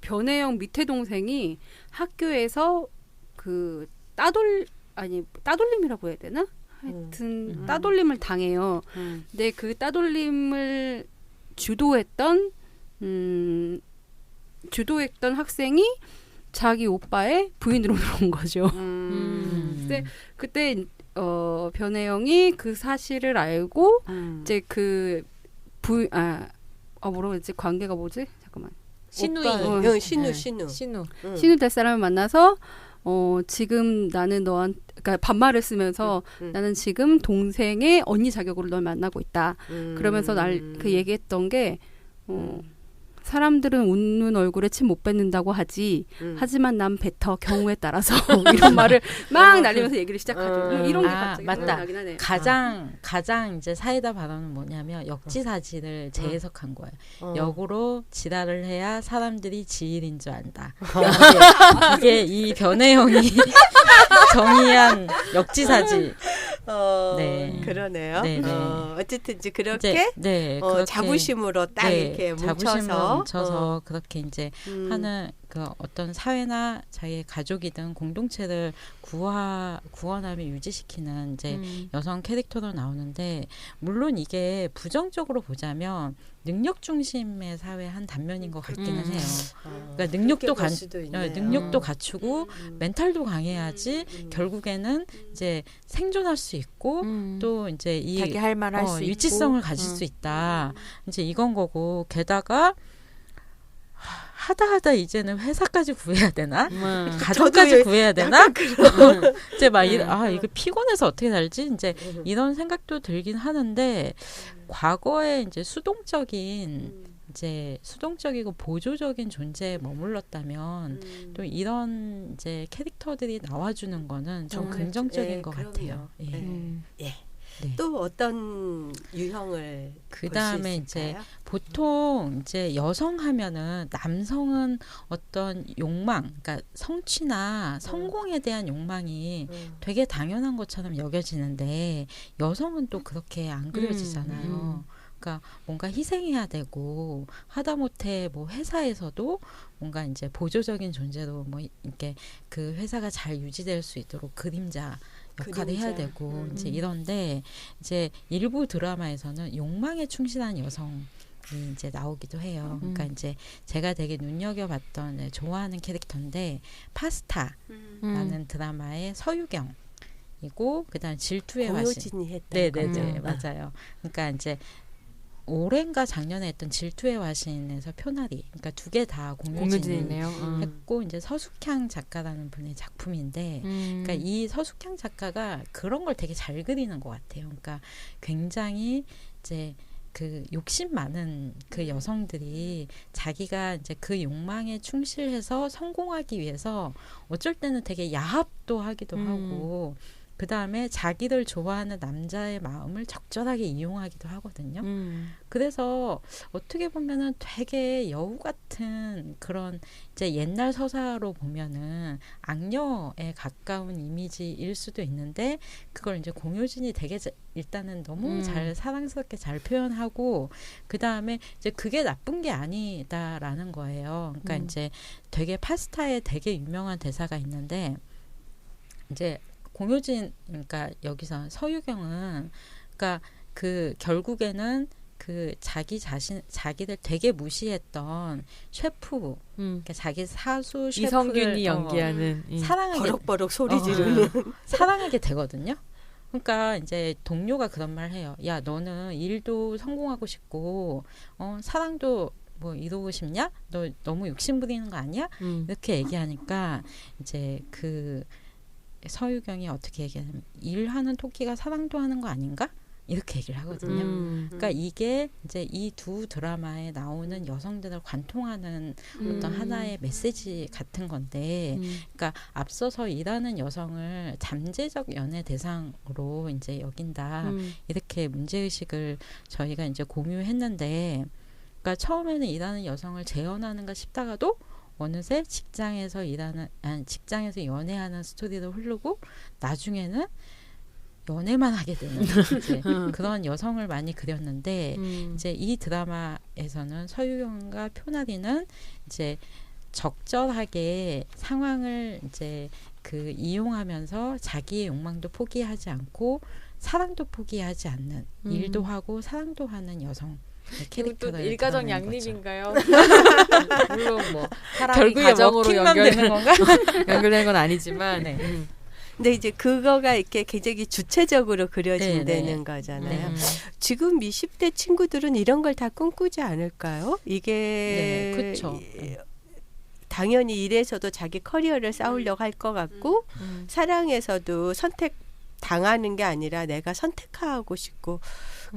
변혜영 밑에 동생이 학교에서 그 따돌림이라고 해야 되나? 하여튼 따돌림을 당해요. 근데 그 따돌림을 주도했던 학생이 자기 오빠의 부인으로 들어온 거죠. 근데 그때 변혜영이 그 사실을 알고 이제 그 뭐라고 했지? 관계가 뭐지? 잠깐만. 신우이. 신우. 신우 될 사람을 만나서 지금 나는 그러니까 반말을 쓰면서 나는 지금 동생의 언니 자격으로 널 만나고 있다. 그러면서 그 얘기했던 게 사람들은 웃는 얼굴에 침 못 뱉는다고 하지. 하지만 난 뱉어 경우에 따라서 이런 말을 막 날리면서 얘기를 시작하죠. 이런 게 갑자기 맞다. 생각나긴 하네요. 가장 이제 사이다 발언은 뭐냐면 역지사지를 재해석한 거예요. 역으로 지랄을 해야 사람들이 지일인 줄 안다. 이게 이 변혜영이 정의한 역지사지. 네. 그러네요. 어쨌든 이제 그렇게 그렇게 자부심으로 딱 이렇게 뭉쳐서 그렇게 이제 하는 그 어떤 사회나 자기의 가족이든 공동체를 구원하며 유지시키는 이제 여성 캐릭터로 나오는데 물론 이게 부정적으로 보자면 능력 중심의 사회의 한 단면인 것 같기는 해요. 그러니까 능력도 갖추고 멘탈도 강해야지 결국에는 이제 생존할 수 있고 또 이제 이 자기 할 말 할 수 있고 위치성을 가질 수 있다. 이제 이건 거고 게다가 하다 이제는 회사까지 구해야 되나? 가족까지 구해야 되나? 이제 막 이거 피곤해서 어떻게 살지? 이제 이런 생각도 들긴 하는데 과거에 이제 수동적이고 보조적인 존재에 머물렀다면 또 이런 이제 캐릭터들이 나와주는 거는 좀 긍정적인 것 같아요. 예. 네. 또 어떤 유형을 그다음에 이제 보통 이제 여성 하면은 남성은 어떤 욕망, 그러니까 성취나 성공에 대한 욕망이 되게 당연한 것처럼 여겨지는데 여성은 또 그렇게 안 그려지잖아요. 그러니까 뭔가 희생해야 되고 하다못해 뭐 회사에서도 뭔가 이제 보조적인 존재로 뭐 이렇게 그 회사가 잘 유지될 수 있도록 그림자 역할을 해야 되고 이제 이런데 이제 일부 드라마에서는 욕망에 충실한 여성이 이제 나오기도 해요. 그러니까 이제 제가 되게 눈여겨봤던 좋아하는 캐릭터인데 파스타라는 드라마의 서유경이고 그다음 질투의 화신. 공효진이 했던 네네네 맞아요. 그러니까 이제 올해인가 작년에 했던 질투의 화신에서 표나리, 그러니까 두 개 다 공효진이 했고 이제 서숙향 작가라는 분의 작품인데, 그러니까 이 서숙향 작가가 그런 걸 되게 잘 그리는 것 같아요. 그러니까 굉장히 이제 그 욕심 많은 그 여성들이 자기가 이제 그 욕망에 충실해서 성공하기 위해서 어쩔 때는 되게 야합도 하기도 하고. 그 다음에 자기를 좋아하는 남자의 마음을 적절하게 이용하기도 하거든요. 그래서 어떻게 보면은 되게 여우 같은 그런 이제 옛날 서사로 보면은 악녀에 가까운 이미지일 수도 있는데 그걸 이제 공효진이 되게 일단은 너무 잘 사랑스럽게 잘 표현하고 그 다음에 이제 그게 나쁜 게 아니다라는 거예요. 그러니까 이제 되게 파스타에 되게 유명한 대사가 있는데 이제 공효진, 그러니까 여기서 서유경은, 그러니까 그 결국에는 그 자기를 되게 무시했던 셰프, 그러니까 자기 사수 셰프를 이성균이 연기하는 사랑하게 버럭버럭 소리 지르는 사랑하게 되거든요. 그러니까 이제 동료가 그런 말 해요. 야, 너는 일도 성공하고 싶고, 사랑도 뭐 이루고 싶냐? 너 너무 욕심 부리는 거 아니야? 이렇게 얘기하니까 이제 그 서유경이 어떻게 얘기하냐면 일하는 토끼가 사랑도 하는 거 아닌가? 이렇게 얘기를 하거든요. 그러니까 이게 이제 이 두 드라마에 나오는 여성들을 관통하는 어떤 하나의 메시지 같은 건데, 그러니까 앞서서 일하는 여성을 잠재적 연애 대상으로 이제 여긴다. 이렇게 문제의식을 저희가 이제 공유했는데, 그러니까 처음에는 일하는 여성을 재현하는가 싶다가도 어느새 직장에서 연애하는 스토리로 흐르고 나중에는 연애만 하게 되는 이제 그런 여성을 많이 그렸는데 이제 이 드라마에서는 서유경과 표나리는 이제 적절하게 상황을 이제 그 이용하면서 자기의 욕망도 포기하지 않고 사랑도 포기하지 않는 일도 하고 사랑도 하는 여성. 또 일가정 양립인가요? 물론 뭐 결국에 가정으로 연결되는 건가? 연결되는 건 아니지만. 네. 근데 이제 그거가 이렇게 굉장히 주체적으로 그려진다는 거잖아요. 지금 20대 친구들은 이런 걸 다 꿈꾸지 않을까요? 이게 그렇죠. 당연히 일에서도 자기 커리어를 쌓으려고 할 것 같고 사랑에서도 선택 당하는 게 아니라 내가 선택하고 싶고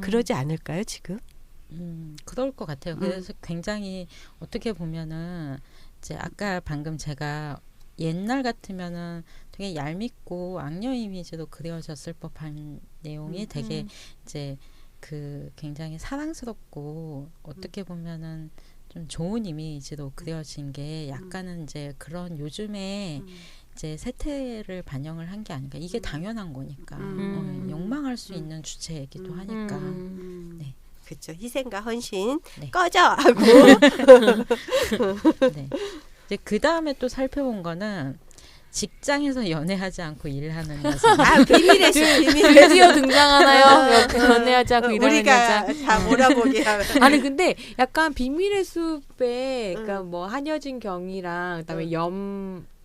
그러지 않을까요, 지금? 그럴 것 같아요. 그래서 굉장히 어떻게 보면은 이제 아까 방금 제가 옛날 같으면은 되게 얄밉고 악녀 이미지로 그려졌을 법한 내용이 되게 이제 그 굉장히 사랑스럽고 어떻게 보면은 좀 좋은 이미지로 그려진 게 약간은 이제 그런 요즘에 이제 세태를 반영을 한 게 아닌가. 이게 당연한 거니까. 욕망할 수 있는 주체이기도 하니까. 네. 그렇죠. 희생과 헌신 네. 꺼져 하고. 네. 이제 그 다음에 또 살펴본 거는 직장에서 연애하지 않고 일하는 여성. 비밀의 숲, 드디어 등장하나요? 연애하지 않고 일하는 우리가 여자. 다 몰아보게 하면. 아니 근데 약간 비밀의 숲에 그러니까 뭐 한여진 경이랑 그다음에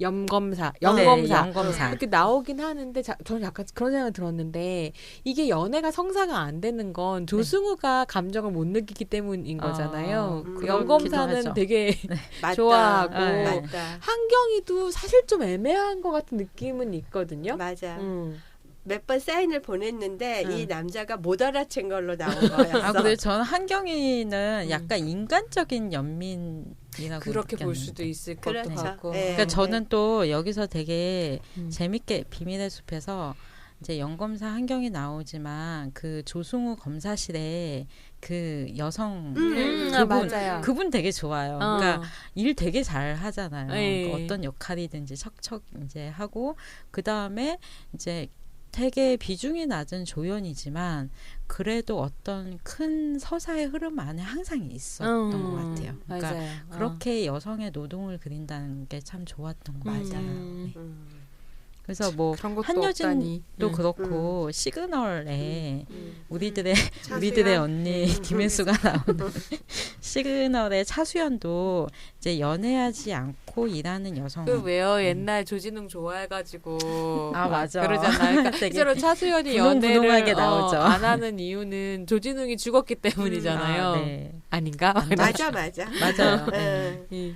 영검사 이렇게 나오긴 하는데 저는 약간 그런 생각이 들었는데 이게 연애가 성사가 안 되는 건 조승우가 감정을 못 느끼기 때문인 거잖아요. 영검사는 되게 좋아하고 맞다. 한경이도 사실 좀 애매한 것 같은 느낌은 있거든요. 맞아. 몇 번 사인을 보냈는데 이 남자가 못 알아챈 걸로 나온 거였어. 근데 저는 한경이는 약간 인간적인 연민이라고 그렇게 느꼈는데. 볼 수도 있을 것도 그렇죠. 같고. 네. 그러니까 저는 또 여기서 되게 재밌게 비밀의 숲에서 이제 연검사 한경이 나오지만 그 조승우 검사실에 그 여성 맞아요. 그분 되게 좋아요. 그러니까 일 되게 잘 하잖아요. 그러니까 어떤 역할이든지 척척 이제 하고 그 다음에 이제 되게 비중이 낮은 조연이지만 그래도 어떤 큰 서사의 흐름 안에 항상 있었던 것 같아요. 그러니까 맞아요. 그렇게 여성의 노동을 그린다는 게 참 좋았던 것 같아요. 네. 그래서 뭐 그런 것도 한여진도 없다니. 그렇고 시그널에 우리들의 차수연? 언니 김혜수가 나오는 시그널의 차수연도 이제 연애하지 않고 일하는 여성. 그 왜요? 옛날 조진웅 좋아해가지고 아, 맞아. 그러잖아요. 그러니까 되게 실제로 차수연이 분홍분홍하게 연애를 나오죠. 안 하는 이유는 조진웅이 죽었기 때문이잖아요. 아, 네. 아닌가? 맞아요. 맞아요. 네. 네.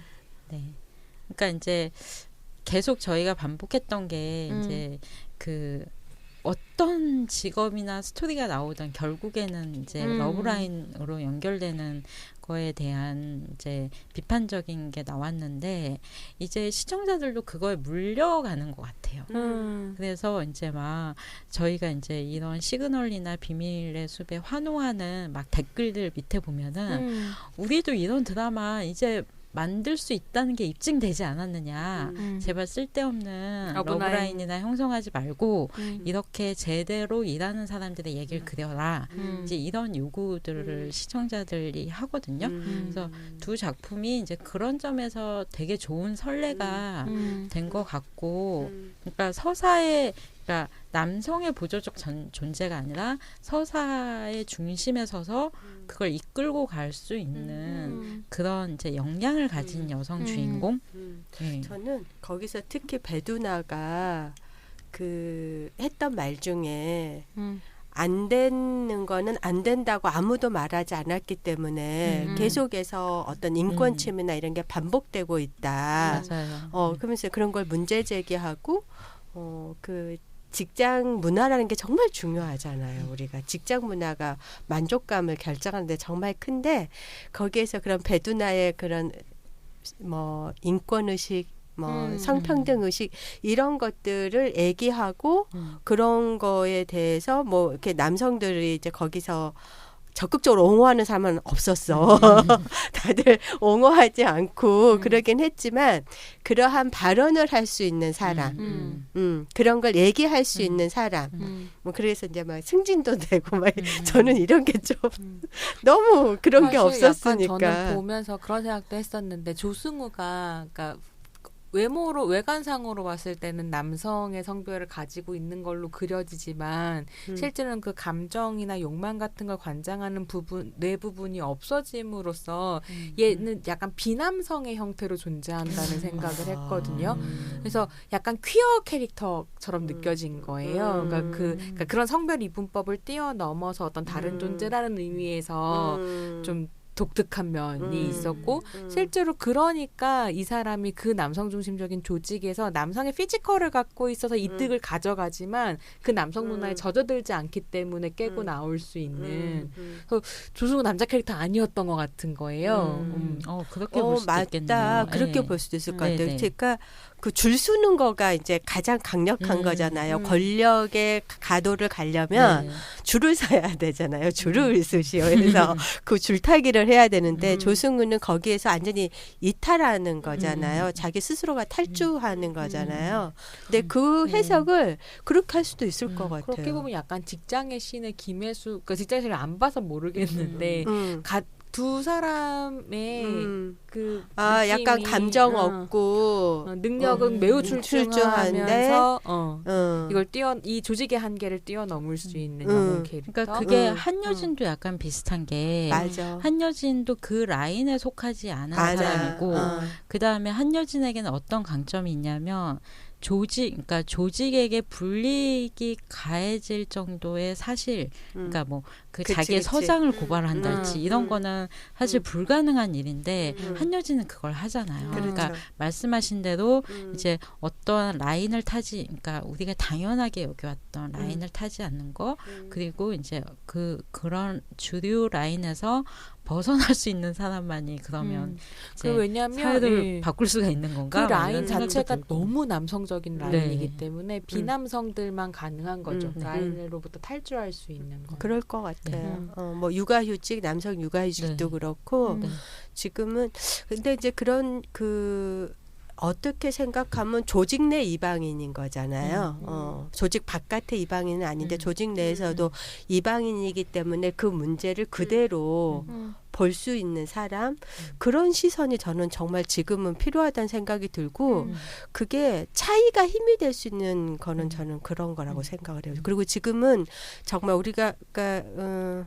네. 그러니까 이제 계속 저희가 반복했던 게 이제 그 어떤 직업이나 스토리가 나오던 결국에는 이제 러브라인으로 연결되는 거에 대한 이제 비판적인 게 나왔는데 이제 시청자들도 그거에 물려가는 것 같아요. 그래서 이제 막 저희가 이제 이런 시그널이나 비밀의 숲에 환호하는 막 댓글들 밑에 보면은 우리도 이런 드라마 이제 만들 수 있다는 게 입증되지 않았느냐. 제발 쓸데없는 러브라인이나 형성하지 말고 이렇게 제대로 일하는 사람들의 얘기를 그려라. 이제 이런 요구들을 시청자들이 하거든요. 그래서 두 작품이 이제 그런 점에서 되게 좋은 선례가 된 것 같고, 그러니까 서사의 그러니까 남성의 보조적 존재가 아니라 서사의 중심에 서서 그걸 이끌고 갈 수 있는 그런 이제 역량을 가진 여성 주인공. 네. 저는 거기서 특히 배두나가 그 했던 말 중에 안 되는 거는 안 된다고 아무도 말하지 않았기 때문에 계속해서 어떤 인권 침해나 이런 게 반복되고 있다. 맞아요. 그러면서 그런 걸 문제 제기하고 그 직장 문화라는 게 정말 중요하잖아요. 우리가 직장 문화가 만족감을 결정하는데 정말 큰데 거기에서 그런 배두나의 그런 뭐 인권 의식, 뭐 성평등 의식 이런 것들을 얘기하고 그런 거에 대해서 뭐 이렇게 남성들이 이제 거기서 적극적으로 옹호하는 사람은 없었어. 다들 옹호하지 않고 그러긴 했지만 그러한 발언을 할 수 있는 사람, 그런 걸 얘기할 수 있는 사람. 뭐 그래서 이제 막 승진도 되고 막 저는 이런 게 좀 너무 그런 게 사실 없었으니까. 약간 저는 보면서 그런 생각도 했었는데 조승우가 그러니까 외관상으로 봤을 때는 남성의 성별을 가지고 있는 걸로 그려지지만 실제로는 그 감정이나 욕망 같은 걸 관장하는 뇌 부분이 없어짐으로써 얘는 약간 비남성의 형태로 존재한다는 생각을 했거든요. 그래서 약간 퀴어 캐릭터처럼 느껴진 거예요. 그러니까 그런 성별 이분법을 뛰어넘어서 어떤 다른 존재라는 의미에서 좀 독특한 면이 있었고 실제로 그러니까 이 사람이 그 남성 중심적인 조직에서 남성의 피지컬을 갖고 있어서 이득을 가져가지만 그 남성 문화에 젖어들지 않기 때문에 깨고 나올 수 있는 조승우 남자 캐릭터 아니었던 것 같은 거예요. 그렇게 볼 수도 있겠네요. 맞다. 그렇게 볼 수도 있을 것 같아요. 그러니까 그 줄 서는 거가 이제 가장 강력한 거잖아요. 권력의 가도를 가려면 줄을 서야 되잖아요. 줄을 서시오. 그래서 그 줄타기를 해야 되는데 조승우는 거기에서 완전히 이탈하는 거잖아요. 자기 스스로가 탈주하는 거잖아요. 근데 그 해석을 그렇게 할 수도 있을 것 같아요. 그렇게 보면 약간 직장의 신의 김혜수, 그러니까 직장의 신을 안 봐서 모르겠는데 두 사람의 그 느낌이, 약간 감정 없고 능력은 매우 출중하면서 이걸 이 조직의 한계를 뛰어넘을 수 있는 여성 캐릭터. 그러니까 그게 한여진도 약간 비슷한 게 맞아. 한여진도 그 라인에 속하지 않은 사람이고 그 다음에 한여진에게는 어떤 강점이 있냐면 그러니까 조직에게 불이익이 가해질 정도의 사실, 그러니까 뭐 그 그치, 자기의 그치. 서장을 고발한달지 이런 거는 사실 불가능한 일인데 한여진은 그걸 하잖아요. 그렇죠. 그러니까 말씀하신 대로 이제 어떠한 라인을 타지, 그러니까 우리가 당연하게 여겨왔던 라인을 타지 않는 거, 그리고 이제 그런 주류 라인에서 벗어날 수 있는 사람만이 그러면 이제 왜냐하면 사회를 바꿀 수가 있는 그 건가? 라인 이런 생각도 자체가 들고. 너무 남성적인 네. 라인이기 때문에 비남성들만 가능한 거죠. 네. 라인으로부터 탈주할 수 있는 거. 그럴 것 같아요. 뭐 육아휴직, 남성 육아휴직도 네. 그렇고 네. 지금은 근데 이제 그런 어떻게 생각하면 조직 내 이방인인 거잖아요. 조직 바깥의 이방인은 아닌데 조직 내에서도 이방인이기 때문에 그 문제를 그대로 볼 수 있는 사람, 그런 시선이 저는 정말 지금은 필요하다는 생각이 들고 그게 차이가 힘이 될 수 있는 거는 저는 그런 거라고 생각을 해요. 그리고 지금은 정말 우리가 그러니까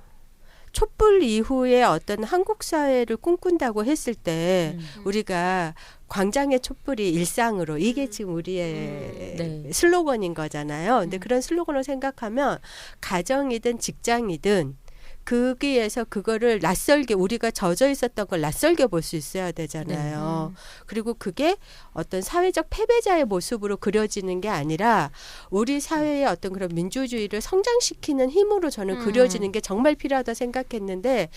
촛불 이후에 어떤 한국 사회를 꿈꾼다고 했을 때 우리가 광장의 촛불이 일상으로 이게 지금 우리의 네. 슬로건인 거잖아요. 근데 그런 슬로건을 생각하면 가정이든 직장이든 거기에서 그거를 낯설게 우리가 젖어 있었던 걸 낯설게 볼 수 있어야 되잖아요. 그리고 그게 어떤 사회적 패배자의 모습으로 그려지는 게 아니라 우리 사회의 어떤 그런 민주주의를 성장시키는 힘으로 저는 그려지는 게 정말 필요하다 생각했는데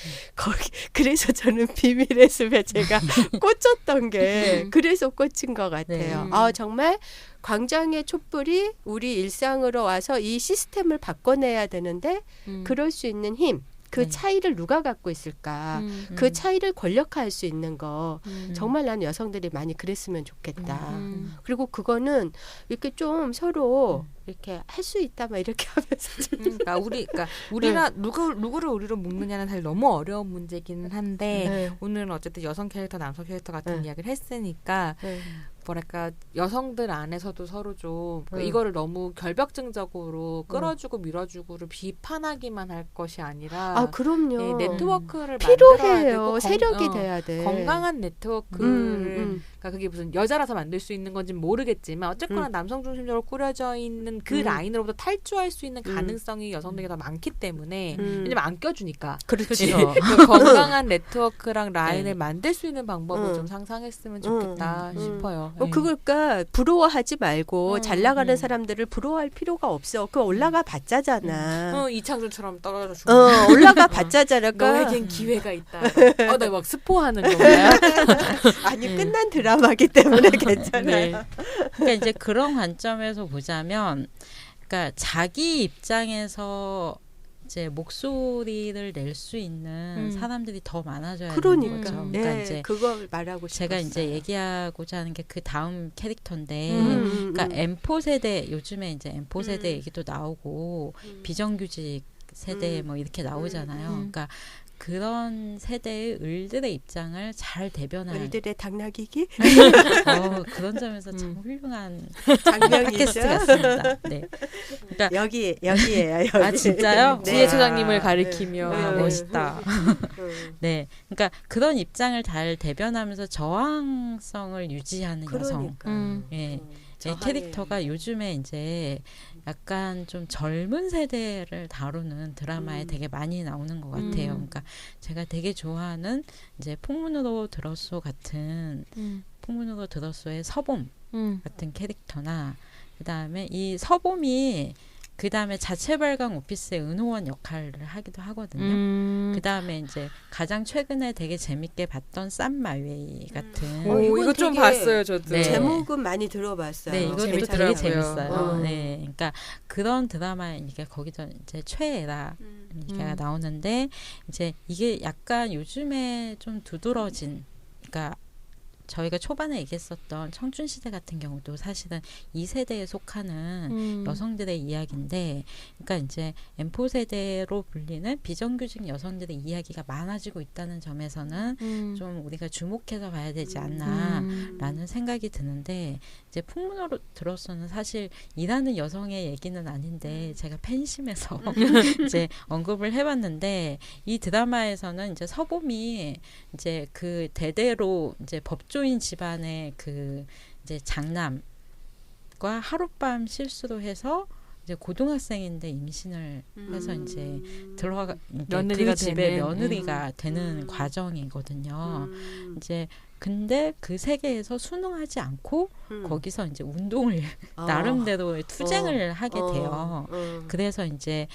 그래서 저는 비밀의 숲에 제가 꽂혔던 게 그래서 꽂힌 것 같아요. 정말 광장의 촛불이 우리 일상으로 와서 이 시스템을 바꿔내야 되는데 그럴 수 있는 힘, 그 차이를 누가 갖고 있을까? 그 차이를 권력화할 수 있는 거 정말 나는 여성들이 많이 그랬으면 좋겠다. 그리고 그거는 이렇게 좀 서로 이렇게 할 수 있다 막 이렇게 하면서 그러니까 우리가 누구를 우리로 묶느냐는 사실 너무 어려운 문제기는 한데 오늘은 어쨌든 여성 캐릭터, 남성 캐릭터 같은 이야기를 했으니까 뭐랄까 여성들 안에서도 서로 좀 이거를 너무 결벽증적으로 끌어주고 밀어주고를 비판하기만 할 것이 아니라 그럼요. 네트워크를 필요해요. 만들어야 되고 세력이 돼야 돼. 건강한 네트워크를 그러니까 그게 무슨 여자라서 만들 수 있는 건지 모르겠지만 어쨌거나 남성 중심적으로 꾸려져 있는 그 라인으로부터 탈주할 수 있는 가능성이 여성들에게 더 많기 때문에 왜냐면 안 껴주니까 그렇지. 그 건강한 네트워크랑 라인을 만들 수 있는 방법을 좀 상상했으면 좋겠다 싶어요. 그러니까 부러워하지 말고 잘 나가는 사람들을 부러워할 필요가 없어. 그 올라가 봤자잖아. 이창준처럼 떨어져 죽는. 올라가 봤자잖아. 너에겐 기회가 있다. 나 막 스포하는 건가요? 아니 끝난 드라마기 때문에 괜찮아요. 그러니까 이제 그런 관점에서 보자면, 그러니까 자기 입장에서 이제 목소리를 낼 수 있는 사람들이 더 많아져야 되는 거죠. 그러니까 이제 그걸 말하고 싶었어요. 제가 이제 얘기하고자 하는 게 그 다음 캐릭터인데, 그러니까 M4 세대, 요즘에 이제 M4 세대 얘기도 나오고 비정규직 세대 뭐 이렇게 나오잖아요. 그러니까 그런 세대의 을들의 입장을 잘 대변하는 을들의 당나귀기 그런 점에서 참 훌륭한 장면이죠. 팟캐스트 같습니다. 네. 그러니까 여기에요. 여기. 아 진짜요? 지혜 처장님을 가리키며 멋있다. 네, 그러니까 그런 입장을 잘 대변하면서 저항성을 유지하는 여성. 예. 제 캐릭터가 요즘에 이제 약간 좀 젊은 세대를 다루는 드라마에 되게 많이 나오는 것 같아요. 그러니까 제가 되게 좋아하는 이제 폭문으로 들었소 같은 폭문으로 들었소의 서봄 같은 캐릭터나 그다음에 이 서봄이 그다음에 자체 발광 오피스의 은호원 역할을 하기도 하거든요. 그다음에 이제 가장 최근에 되게 재밌게 봤던 쌈 마웨이 같은 이거 좀 봤어요, 저도. 네. 제목은 많이 들어봤어요. 네, 이것도 재밌더라고요. 되게 재밌어요. 네, 그러니까 그런 드라마에 이게 거기서 이제 최애라 얘기가 나오는데 이제 이게 약간 요즘에 좀 두드러진, 그러니까 저희가 초반에 얘기했었던 청춘시대 같은 경우도 사실은 이 세대에 속하는 여성들의 이야기인데, 그러니까 이제 M4 세대로 불리는 비정규직 여성들의 이야기가 많아지고 있다는 점에서는 좀 우리가 주목해서 봐야 되지 않나라는 생각이 드는데, 이제 풍문으로 들어서는 사실 일하는 여성의 얘기는 아닌데 제가 팬심에서 이제 언급을 해봤는데, 이 드라마에서는 이제 서봄이 이제 그 대대로 이제 법조인 집안의 그 이제 장남과 하룻밤 실수로 해서 이제 고등학생인데 임신을 해서 이제 들어가 며느리가 그 집에 되는. 며느리가 되는 과정이거든요. 이제 근데 그 세계에서 순응하지 않고 거기서 이제 운동을 나름대로 투쟁을 하게 돼요. 그래서 이제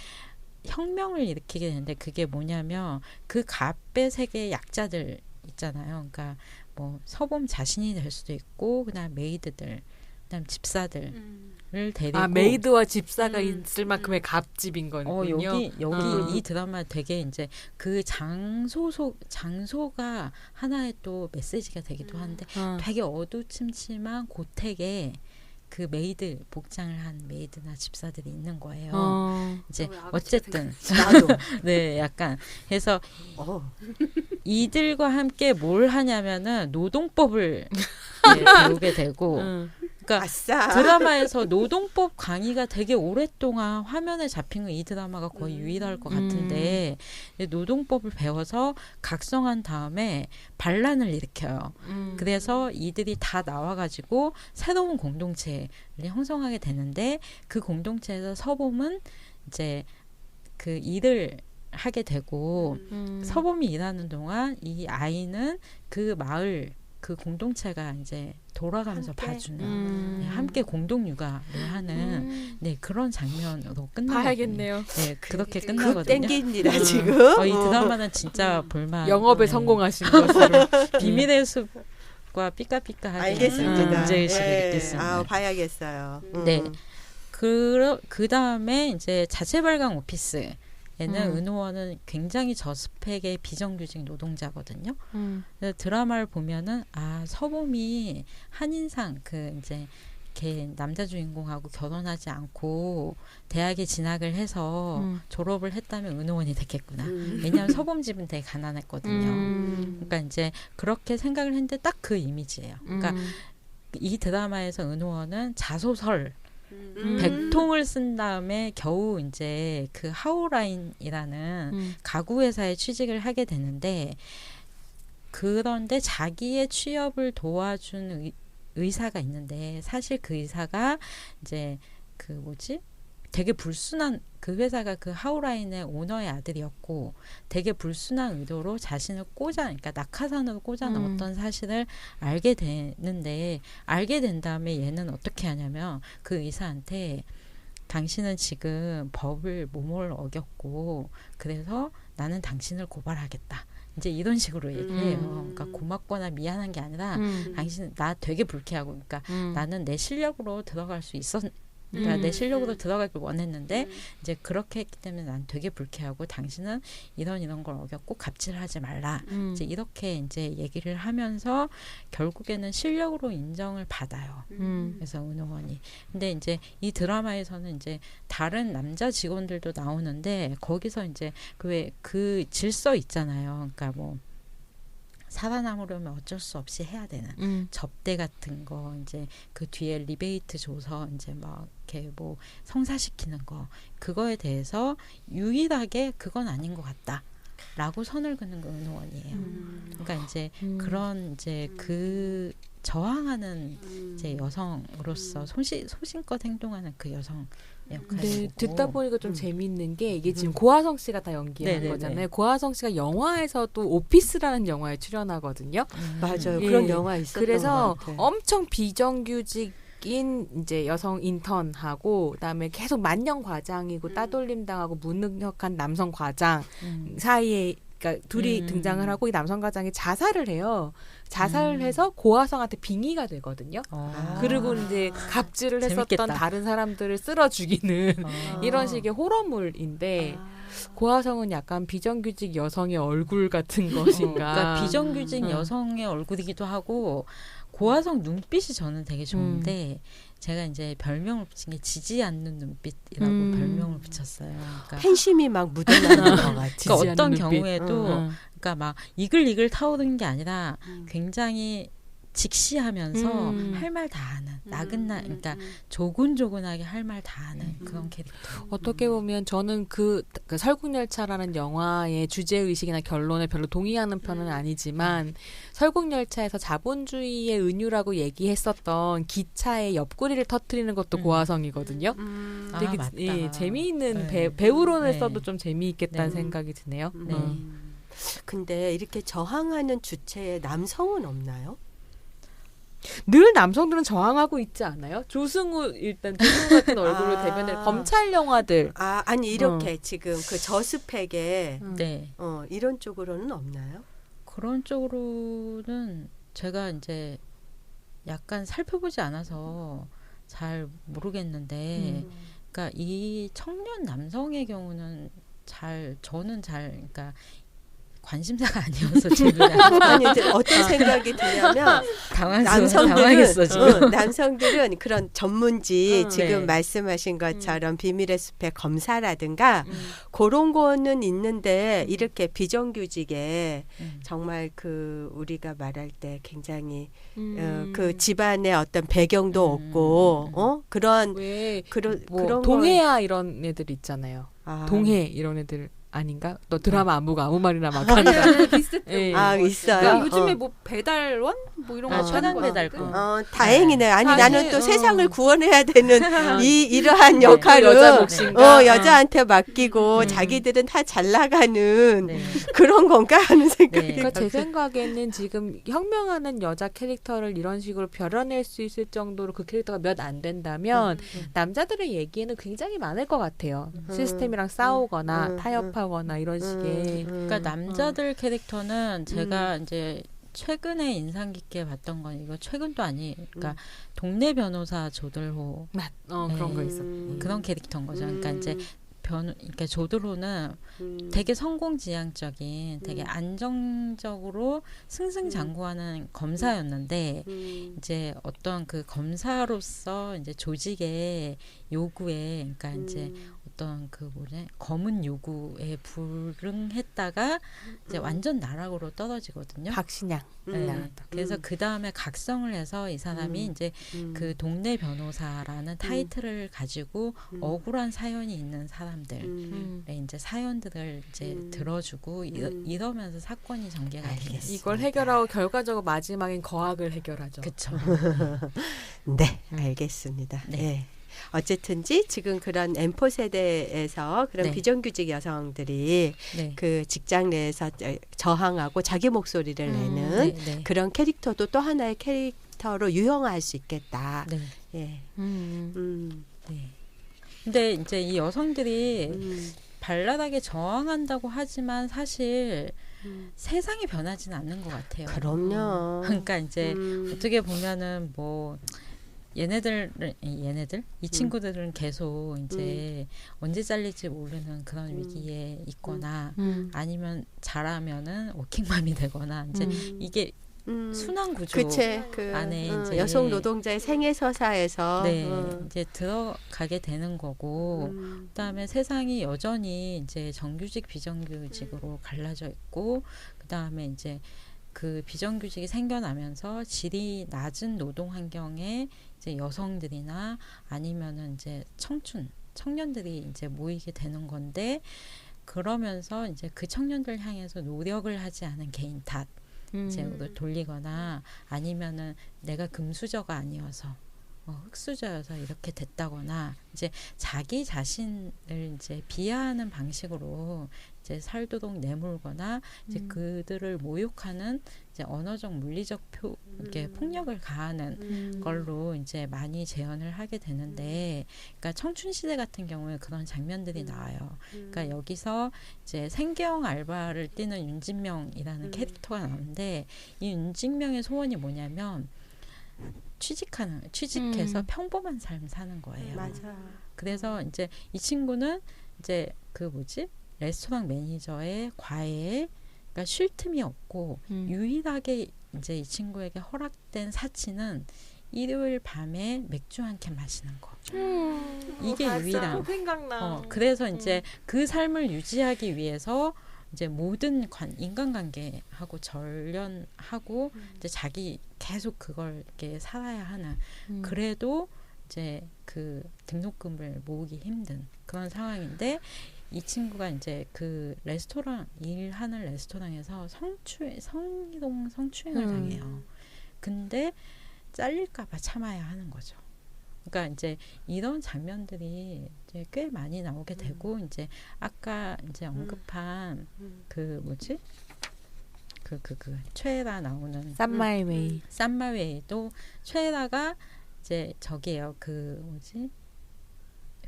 혁명을 일으키게 되는데 그게 뭐냐면 그 갑의 세계의 약자들 있잖아요. 그러니까 뭐 서범 자신이 될 수도 있고 그다음 메이드들, 그다음 집사들을 데리고 메이드와 집사가 있을 만큼의 갑집인 거군요. 여기 이 드라마 되게 이제 그 장소가 하나의 또 메시지가 되기도 한데 되게 어두침침한 고택에 그 메이드 복장을 한 메이드나 집사들이 있는 거예요. 이제 어쨌든 나도 네, 약간 해서 이들과 함께 뭘 하냐면은 노동법을 배우게 되고 그러니까 아싸. 드라마에서 노동법 강의가 되게 오랫동안 화면에 잡힌 건 이 드라마가 거의 유일할 것 같은데 노동법을 배워서 각성한 다음에 반란을 일으켜요. 그래서 이들이 다 나와가지고 새로운 공동체를 형성하게 되는데 그 공동체에서 서범은 이제 그 일을 하게 되고 서범이 일하는 동안 이 아이는 그 마을 그 공동체가 이제 돌아가면서 봐주는 함께 공동 육아를 하는 그런 장면으로 끝나거든요. 봐야겠네요. 네, 그렇게 끝나거든요. 땡깁니다 지금. 이 드라마는 진짜 볼만. 영업에 성공하신 것으로. 비밀의 숲과 삐까삐까하게 알겠습니다. 문제의식을 예. 느낄 수 있는. 봐야겠어요. 네. 그 다음에 이제 자체 발광 오피스. 얘는 은호원은 굉장히 저스펙의 비정규직 노동자거든요. 그래서 드라마를 보면은 서범이 한인상 그 이제 걔 남자 주인공하고 결혼하지 않고 대학에 진학을 해서 졸업을 했다면 은호원이 됐겠구나. 왜냐하면 서범 집은 되게 가난했거든요. 그러니까 이제 그렇게 생각을 했는데 딱 그 이미지예요. 그러니까 이 드라마에서 은호원은 자소설 100통을 쓴 다음에 겨우 이제 그 하우라인이라는 가구 회사에 취직을 하게 되는데 그런데 자기의 취업을 도와준 의사가 있는데 사실 그 의사가 이제 그 뭐지? 되게 불순한 그 회사가 그 하우라인의 오너의 아들이었고 되게 불순한 의도로 자신을 그러니까 낙하산으로 꽂아 넣었던 사실을 알게 되는데 알게 된 다음에 얘는 어떻게 하냐면 그 의사한테 당신은 지금 법을 모모를 어겼고 그래서 나는 당신을 고발하겠다. 이제 이런 식으로 얘기해요. 그러니까 고맙거나 미안한 게 아니라 당신 나 되게 불쾌하고 그러니까 나는 내 실력으로 들어갈 수 그러니까 내 실력으로 들어가길 원했는데 이제 그렇게 했기 때문에 난 되게 불쾌하고 당신은 이런 걸 어겼고 갑질하지 말라. 이제 이렇게 이제 얘기를 하면서 결국에는 실력으로 인정을 받아요. 그래서 은호원이. 근데 이제 이 드라마에서는 이제 다른 남자 직원들도 나오는데 거기서 이제 그 질서 있잖아요. 그러니까 뭐 살아남으려면 어쩔 수 없이 해야 되는 접대 같은 거 이제 그 뒤에 리베이트 줘서 이제 막 이렇게 뭐 성사시키는 거 그거에 대해서 유일하게 그건 아닌 것 같다라고 선을 그는 거 은호원이에요. 그러니까 이제 그런 이제 그 저항하는 이제 여성으로서 소신껏 행동하는 그 여성 네, 듣다 보니까 좀 재밌는 게 이게 지금 고하성 씨가 다 연기한 거잖아요. 고하성 씨가 영화에서도 오피스라는 영화에 출연하거든요. 맞아요. 그런 영화 있었던 그래서 것 같아. 엄청 비정규직인 이제 여성 인턴하고 그다음에 계속 만년 과장이고 따돌림 당하고 무능력한 남성 과장 사이에 그러니까 둘이 등장을 하고 이 남성 과장이 자살을 해요. 자살을 해서 고하성한테 빙의가 되거든요. 그리고 이제 갑질을 했었던 재밌겠다. 다른 사람들을 쓸어 죽이는 이런 식의 호러물인데 고하성은 약간 비정규직 여성의 얼굴 같은 것인가. 그러니까 비정규직 여성의 얼굴이기도 하고 고하성 눈빛이 저는 되게 좋은데 제가 이제 별명을 붙인 게 지지 않는 눈빛이라고 별명을 붙였어요. 그러니까 팬심이 막 묻어나는 것 같아. 그러니까 어떤 경우에도 그러니까 막 이글이글 타오르는 게 아니라 굉장히 직시하면서 할 말 다 하는 나긋나 그러니까 조곤조곤하게 할 말 다 하는 그런 캐릭터. 어떻게 보면 저는 그 설국열차라는 영화의 주제 의식이나 결론에 별로 동의하는 편은 아니지만 설국열차에서 자본주의의 은유라고 얘기했었던 기차의 옆구리를 터뜨리는 것도 고화성이거든요. 되게 맞다. 예, 재미있는 네. 배우론을 네. 써도 좀 재미있겠다는 네. 생각이 드네요. 네. 근데 이렇게 저항하는 주체에 남성은 없나요? 늘 남성들은 저항하고 있지 않아요? 조승우 같은 얼굴로 아. 대변해 검찰 영화들. 아니 이렇게 지금 그 저스펙에 네. 이런 쪽으로는 없나요? 그런 쪽으로는 제가 이제 약간 살펴보지 않아서 잘 모르겠는데, 그러니까 이 청년 남성의 경우는 저는 그러니까 관심사가 아니어서 재미가 아니 이제 어떤 생각이 드냐면 당황했어 지금. 남성들은 그런 전문지 지금 네. 말씀하신 것처럼 비밀의 숲의 검사라든가 그런 거는 있는데 이렇게 비정규직에 정말 그 우리가 말할 때 굉장히 그 집안의 어떤 배경도 없고 그런 왜 그런 동해야 이런 애들 있잖아요. 동해 이런 애들 아닌가? 너 드라마 안 보고 아무 말이나 막 한다. 비슷해요. 예. 있어요. 그러니까 요즘에 뭐 배달원 뭐 이런 거 천안 하는 배달권. 거라는데. 다행이네. 아니 사실, 나는 또 세상을 구원해야 되는 이러한 네. 역할을 여자 몫인가? 여자한테 맡기고 자기들은 다 잘 나가는 네. 그런 건가 하는 생각이. 네. 그러니까 제 생각에는 지금 혁명하는 여자 캐릭터를 이런 식으로 벼려낼 수 있을 정도로 그 캐릭터가 몇 안 된다면 남자들의 얘기에는 굉장히 많을 것 같아요. 시스템이랑 싸우거나 타협하거나 이런 식의. 그러니까 남자들 캐릭터는 제가 이제 최근에 인상 깊게 봤던 건 이거 최근도 그러니까 동네 변호사 조들호 그런 거 있어. 그런 캐릭터인 거죠. 그러니까 이제 그러니까 조들호는 되게 성공지향적인, 되게 안정적으로 승승장구하는 검사였는데 이제 어떤 그 검사로서 이제 조직의 요구에, 그러니까 이제 어떤 그 검은 요구에 불응했다가 이제 완전 나락으로 떨어지거든요. 박신양. 네. 그래서 그 다음에 각성을 해서 이 사람이 이제 그 동네 변호사라는 타이틀을 가지고 억울한 사연이 있는 사람들의 이제 사연들을 이제 들어주고 이러면서 사건이 전개가 되겠습니다. 이걸 해결하고 결과적으로 마지막엔 거학을 해결하죠. 그렇죠. 네, 알겠습니다. 네. 네. 어쨌든지 지금 그런 M4 세대에서 그런 네. 비정규직 여성들이 네. 그 직장 내에서 저항하고 자기 목소리를 내는 네, 네. 그런 캐릭터도 또 하나의 캐릭터로 유형화할 수 있겠다. 네. 예. 네. 근데 이제 이 여성들이 발랄하게 저항한다고 하지만 사실 세상이 변하지는 않는 것 같아요. 그럼요. 그러니까 이제 어떻게 보면은 뭐 얘네들 이 친구들은 계속 이제 언제 잘릴지 모르는 그런 위기에 있거나 아니면 잘하면은 워킹맘이 되거나 이제 이게 순환 구조 안에 이제 여성 노동자의 생애 서사에서 이제 들어가게 되는 거고 그다음에 세상이 여전히 이제 정규직 비정규직으로 갈라져 있고 그다음에 이제 그 비정규직이 생겨나면서 질이 낮은 노동 환경에 이제 여성들이나 아니면은 이제 청년들이 이제 모이게 되는 건데 그러면서 이제 그 청년들 향해서 노력을 하지 않은 개인 탓 이제 돌리거나 아니면은 내가 금수저가 아니어서 흙수저여서 이렇게 됐다거나 이제 자기 자신을 이제 비하하는 방식으로 이제 살도록 내몰거나 이제 그들을 모욕하는 이제 언어적 물리적 이렇게 폭력을 가하는 걸로 이제 많이 재현을 하게 되는데, 그러니까 청춘 시대 같은 경우에 그런 장면들이 나와요. 그러니까 여기서 이제 생계형 알바를 뛰는 윤진명이라는 캐릭터가 나오는데 이 윤진명의 소원이 뭐냐면 취직해서 평범한 삶을 사는 거예요. 맞아. 그래서 이제 이 친구는 이제 레스토랑 매니저의 과외에 그러니까 쉴 틈이 없고 유일하게 이제 이 친구에게 허락된 사치는 일요일 밤에 맥주 한 캔 마시는 거. 이게 유일한. 생각나. 그래서 이제 그 삶을 유지하기 위해서 이제 모든 인간관계하고 절연하고 이제 자기 계속 그걸 이렇게 살아야 하는 그래도 이제 그 등록금을 모으기 힘든 그런 상황인데 이 친구가 이제 그 레스토랑 일하는 레스토랑에서 성희롱 성추행을 당해요. 근데 잘릴까봐 참아야 하는 거죠. 그러니까 이제 이런 장면들이 이제 꽤 많이 나오게 되고 이제 아까 이제 언급한 그 뭐지 그 최애라 나오는 쌈마이웨이. 쌈마웨이도 최애라가 이제 저기에요 그 뭐지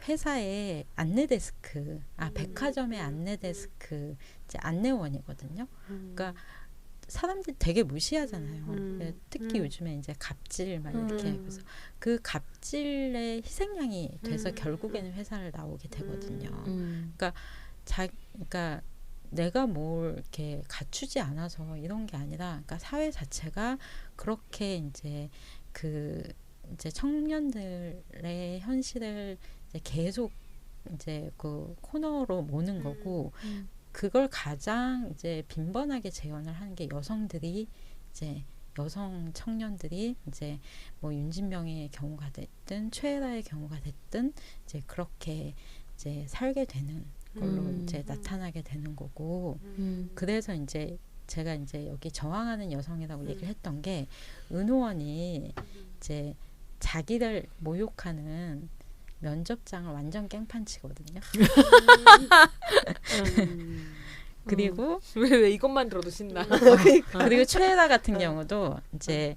회사의 안내 데스크 백화점의 안내 데스크 이제 안내원이거든요. 그러니까 사람들이 되게 무시하잖아요. 특히 요즘에 이제 갑질 막 이렇게 그래서 그 갑질의 희생양이 돼서 결국에는 회사를 나오게 되거든요. 그러니까 내가 뭘 이렇게 갖추지 않아서 이런 게 아니라, 그러니까 사회 자체가 그렇게 이제 이제 청년들의 현실을 이제 계속 이제 그 코너로 모는 거고. 그걸 가장 이제 빈번하게 재현을 하는 게 여성들이 이제 여성 청년들이 이제 뭐 윤진명의 경우가 됐든 최애라의 경우가 됐든 이제 그렇게 이제 살게 되는 걸로 이제 나타나게 되는 거고 그래서 이제 제가 이제 여기 저항하는 여성이라고 얘기를 했던 게 은호원이 이제 자기를 모욕하는 면접장을 완전 깽판치거든요. 그리고 왜 이것만 들어도 신나. 그리고 최애라 같은 경우도 이제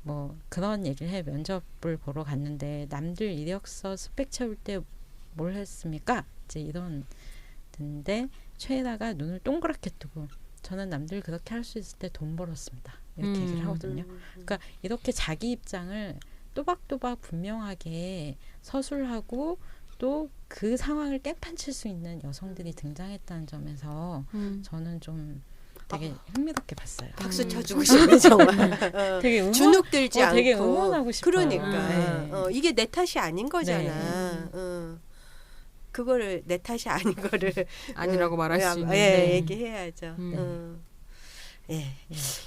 뭐 그런 얘기를 해. 면접을 보러 갔는데 남들 이력서 스펙 채울 때 뭘 했습니까? 이제 이런 데인데 최애라가 눈을 동그랗게 뜨고 저는 남들 그렇게 할 수 있을 때 돈 벌었습니다. 이렇게 얘기를 하거든요. 그러니까 이렇게 자기 입장을 또박또박 분명하게 서술하고 또 그 상황을 깽판칠 수 있는 여성들이 등장했다는 점에서 저는 좀 되게 흥미롭게 봤어요. 박수 쳐주고 싶네 정말. 되게 주눅 들지 않고. 되게 응원하고 싶어요. 그러니까 이게 내 탓이 아닌 거잖아. 그거를 내 탓이 아닌 거를 아니라고 말할 수 있는. 얘기해야죠.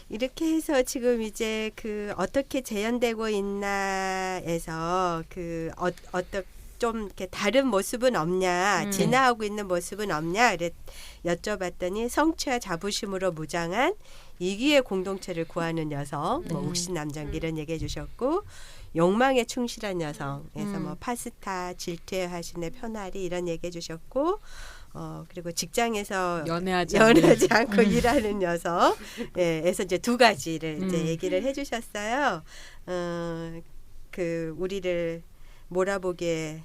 이렇게 해서 지금 이제 그 어떻게 재현되고 있나에서 그 어떤 좀 이렇게 다른 모습은 없냐, 진화하고 있는 모습은 없냐, 이래 여쭤봤더니 성취와 자부심으로 무장한 이기의 공동체를 구하는 여성, 뭐 욱신 남장기 이런 얘기해 주셨고, 욕망에 충실한 여성에서 뭐 파스타, 질투의 화신의 편하리 이런 얘기해 주셨고, 그리고 직장에서 연애하지 않고 일하는 여성, 에서 이제 두 가지를 이제 얘기를 해주셨어요. 그 우리를 몰아보게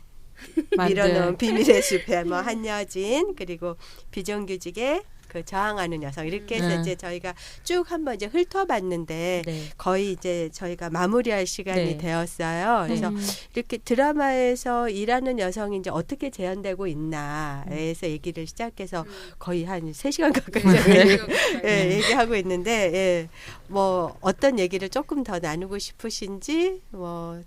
밀어넣은 비밀의 숲에 뭐 한여진 그리고 비정규직에 그 저항하는 여성 이렇게 해서 이제 저희가 쭉 한번 이제 훑어봤는데 거의 이제 저희가 마무리할 시간이 되었어요. 그래서 이렇게 드라마에서 일하는 여성이 이제 어떻게 재현되고 있나에서 얘기를 시작해서 거의 한 3시간 가까이 얘기하고 있는데 뭐 어떤 얘기를 조금 더 나누고 싶으신지 뭐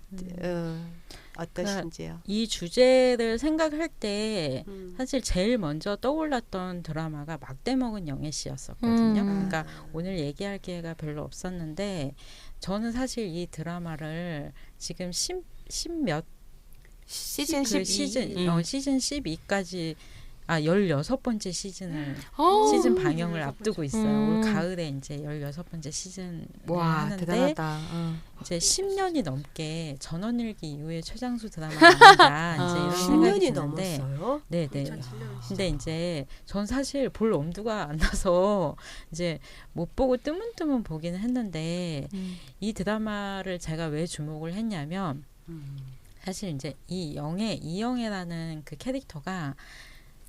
어떠신지요? 이 주제를 생각할 때 사실 제일 먼저 떠올랐던 드라마가 막대먹은 영애 씨였었거든요. 그러니까 오늘 얘기할 기회가 별로 없었는데 저는 사실 이 드라마를 지금 시즌 12까지 16번째 시즌 방영을 앞두고 있어요. 올 가을에 이제 16번째 시즌을 하는데 대단하다. 이제 10년이 넘게 전원일기 이후에 최장수 드라마가 아닌가 이제 이런 생각이 10년이 드는데 넘었어요? 네네. 근데 이제 전 사실 볼 엄두가 안 나서 이제 못 보고 뜨문뜨문 보기는 했는데 이 드라마를 제가 왜 주목을 했냐면 사실 이제 이영애라는 그 캐릭터가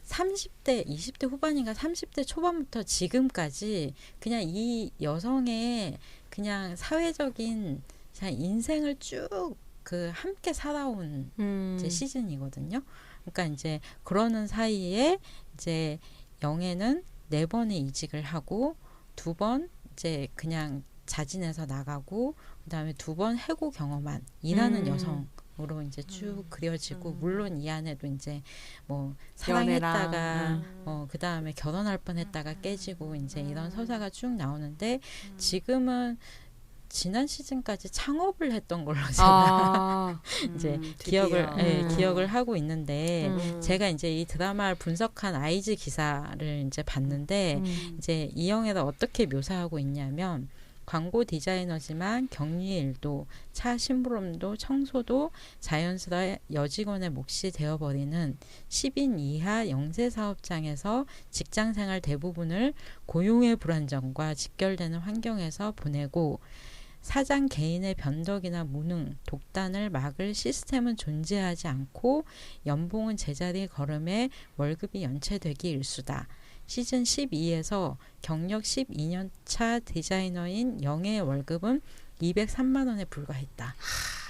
30대, 20대 후반인가 30대 초반부터 지금까지 그냥 이 여성의 그냥 사회적인 그냥 인생을 쭉 그 함께 살아온 이제 시즌이거든요. 그러니까 이제 그러는 사이에 이제 영애는 4번의 이직을 하고 2번 이제 그냥 자진해서 나가고 그다음에 2번 해고 경험한 일하는 여성 으로 이제 쭉 그려지고 물론 이 안에도 이제 뭐 사랑했다가 그 다음에 결혼할 뻔했다가 깨지고 이제 이런 서사가 쭉 나오는데 지금은 지난 시즌까지 창업을 했던 걸로 제가 이제 기억을 하고 있는데 제가 이제 이 드라마를 분석한 아이즈 기사를 이제 봤는데 이제 이영애를 어떻게 묘사하고 있냐면 광고 디자이너지만 격리일도, 차 심부름도, 청소도 자연스레 여직원의 몫이 되어버리는 10인 이하 영세 사업장에서 직장생활 대부분을 고용의 불안정과 직결되는 환경에서 보내고 사장 개인의 변덕이나 무능, 독단을 막을 시스템은 존재하지 않고 연봉은 제자리 걸음에 월급이 연체되기 일수다. 시즌 12에서 경력 12년 차 디자이너인 영애의 월급은 203만 원에 불과했다.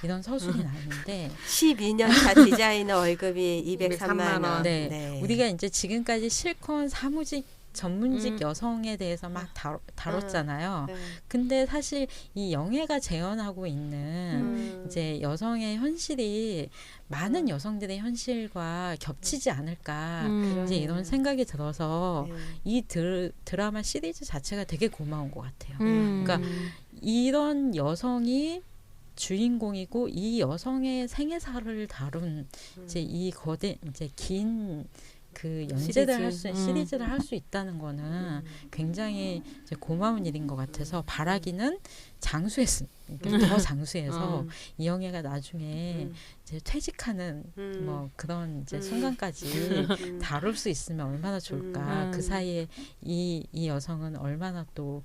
이런 서술이 나오는데 12년 차 디자이너 월급이 203만 원. 네. 네. 우리가 이제 지금까지 실컷 사무직 전문직 여성에 대해서 막 다뤘잖아요. 근데 사실 이 영애가 재현하고 있는 이제 여성의 현실이 많은 여성들의 현실과 겹치지 않을까 이제 이런 생각이 들어서 이 드라마 시리즈 자체가 되게 고마운 것 같아요. 그러니까 이런 여성이 주인공이고 이 여성의 생애사를 다룬 이제 이 거대 이제 긴 그 연재를 할 수 시리즈를 할 수 있다는 거는 굉장히 이제 고마운 일인 것 같아서 바라기는 더 장수해서 이영애가 나중에 이제 퇴직하는 뭐 그런 이제 순간까지 다룰 수 있으면 얼마나 좋을까. 그 사이에 이 여성은 얼마나 또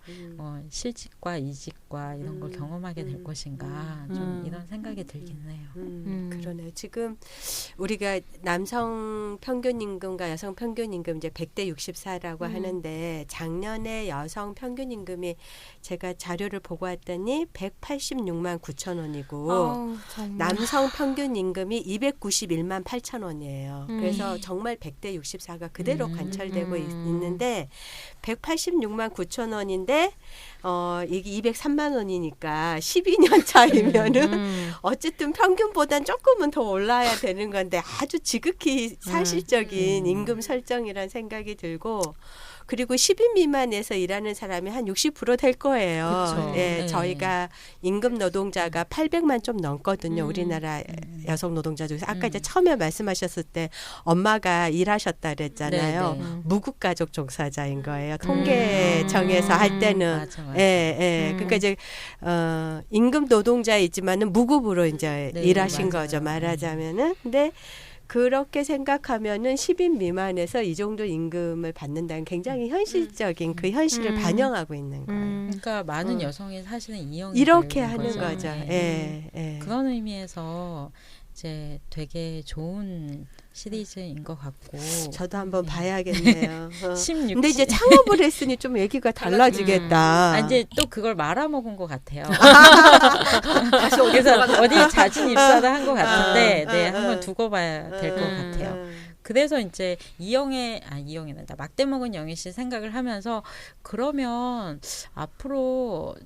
실직과 이직과 이런 걸 경험하게 될 것인가. 좀 이런 생각이 들긴 해요. 그러네요. 지금 우리가 남성 평균 임금과 여성 평균 임금 이제 100대 64라고 하는데 작년에 여성 평균 임금이 제가 자료를 보고 왔더니 186만 9천 원이고 남성 평균 임금이 291만 8천 원이에요. 그래서 정말 100대 64가 그대로 관철되고 있는데 186만 9천 원인데 이게 203만 원이니까 12년 차이면은 어쨌든 평균보단 조금은 더 올라야 되는 건데 아주 지극히 사실적인 임금 설정이란 생각이 들고 그리고 10인 미만에서 일하는 사람이 한 60% 될 거예요. 그쵸. 예, 네. 저희가 임금 노동자가 800만 좀 넘거든요. 우리나라 여성 노동자 중에서 아까 이제 처음에 말씀하셨을 때 엄마가 일하셨다 그랬잖아요. 무국가족 종사자인 거예요. 통계청에서 할 때는 맞아. 그러니까 이제 임금 노동자이지만은 무급으로 이제 일하신 맞아요. 거죠. 말하자면은. 근데 그렇게 생각하면은 10인 미만에서 이 정도 임금을 받는다는 굉장히 현실적인 그 현실을 반영하고 있는 거예요. 그러니까 많은 여성이 사실은 이렇게 하는 거죠. 그런 의미에서 이제 되게 좋은 시리즈인 것 같고 저도 한번 봐야겠네요. 16. 근데 이제 창업을 했으니 좀 얘기가 달라지겠다. 이제 또 그걸 말아먹은 것 같아요. 그래서 어디 자진 입사를 한 것 같은데, 한번 두고 봐야 될 것 같아요. 그래서 이제 이영애는 막대 먹은 영애 씨 생각을 하면서 그러면 앞으로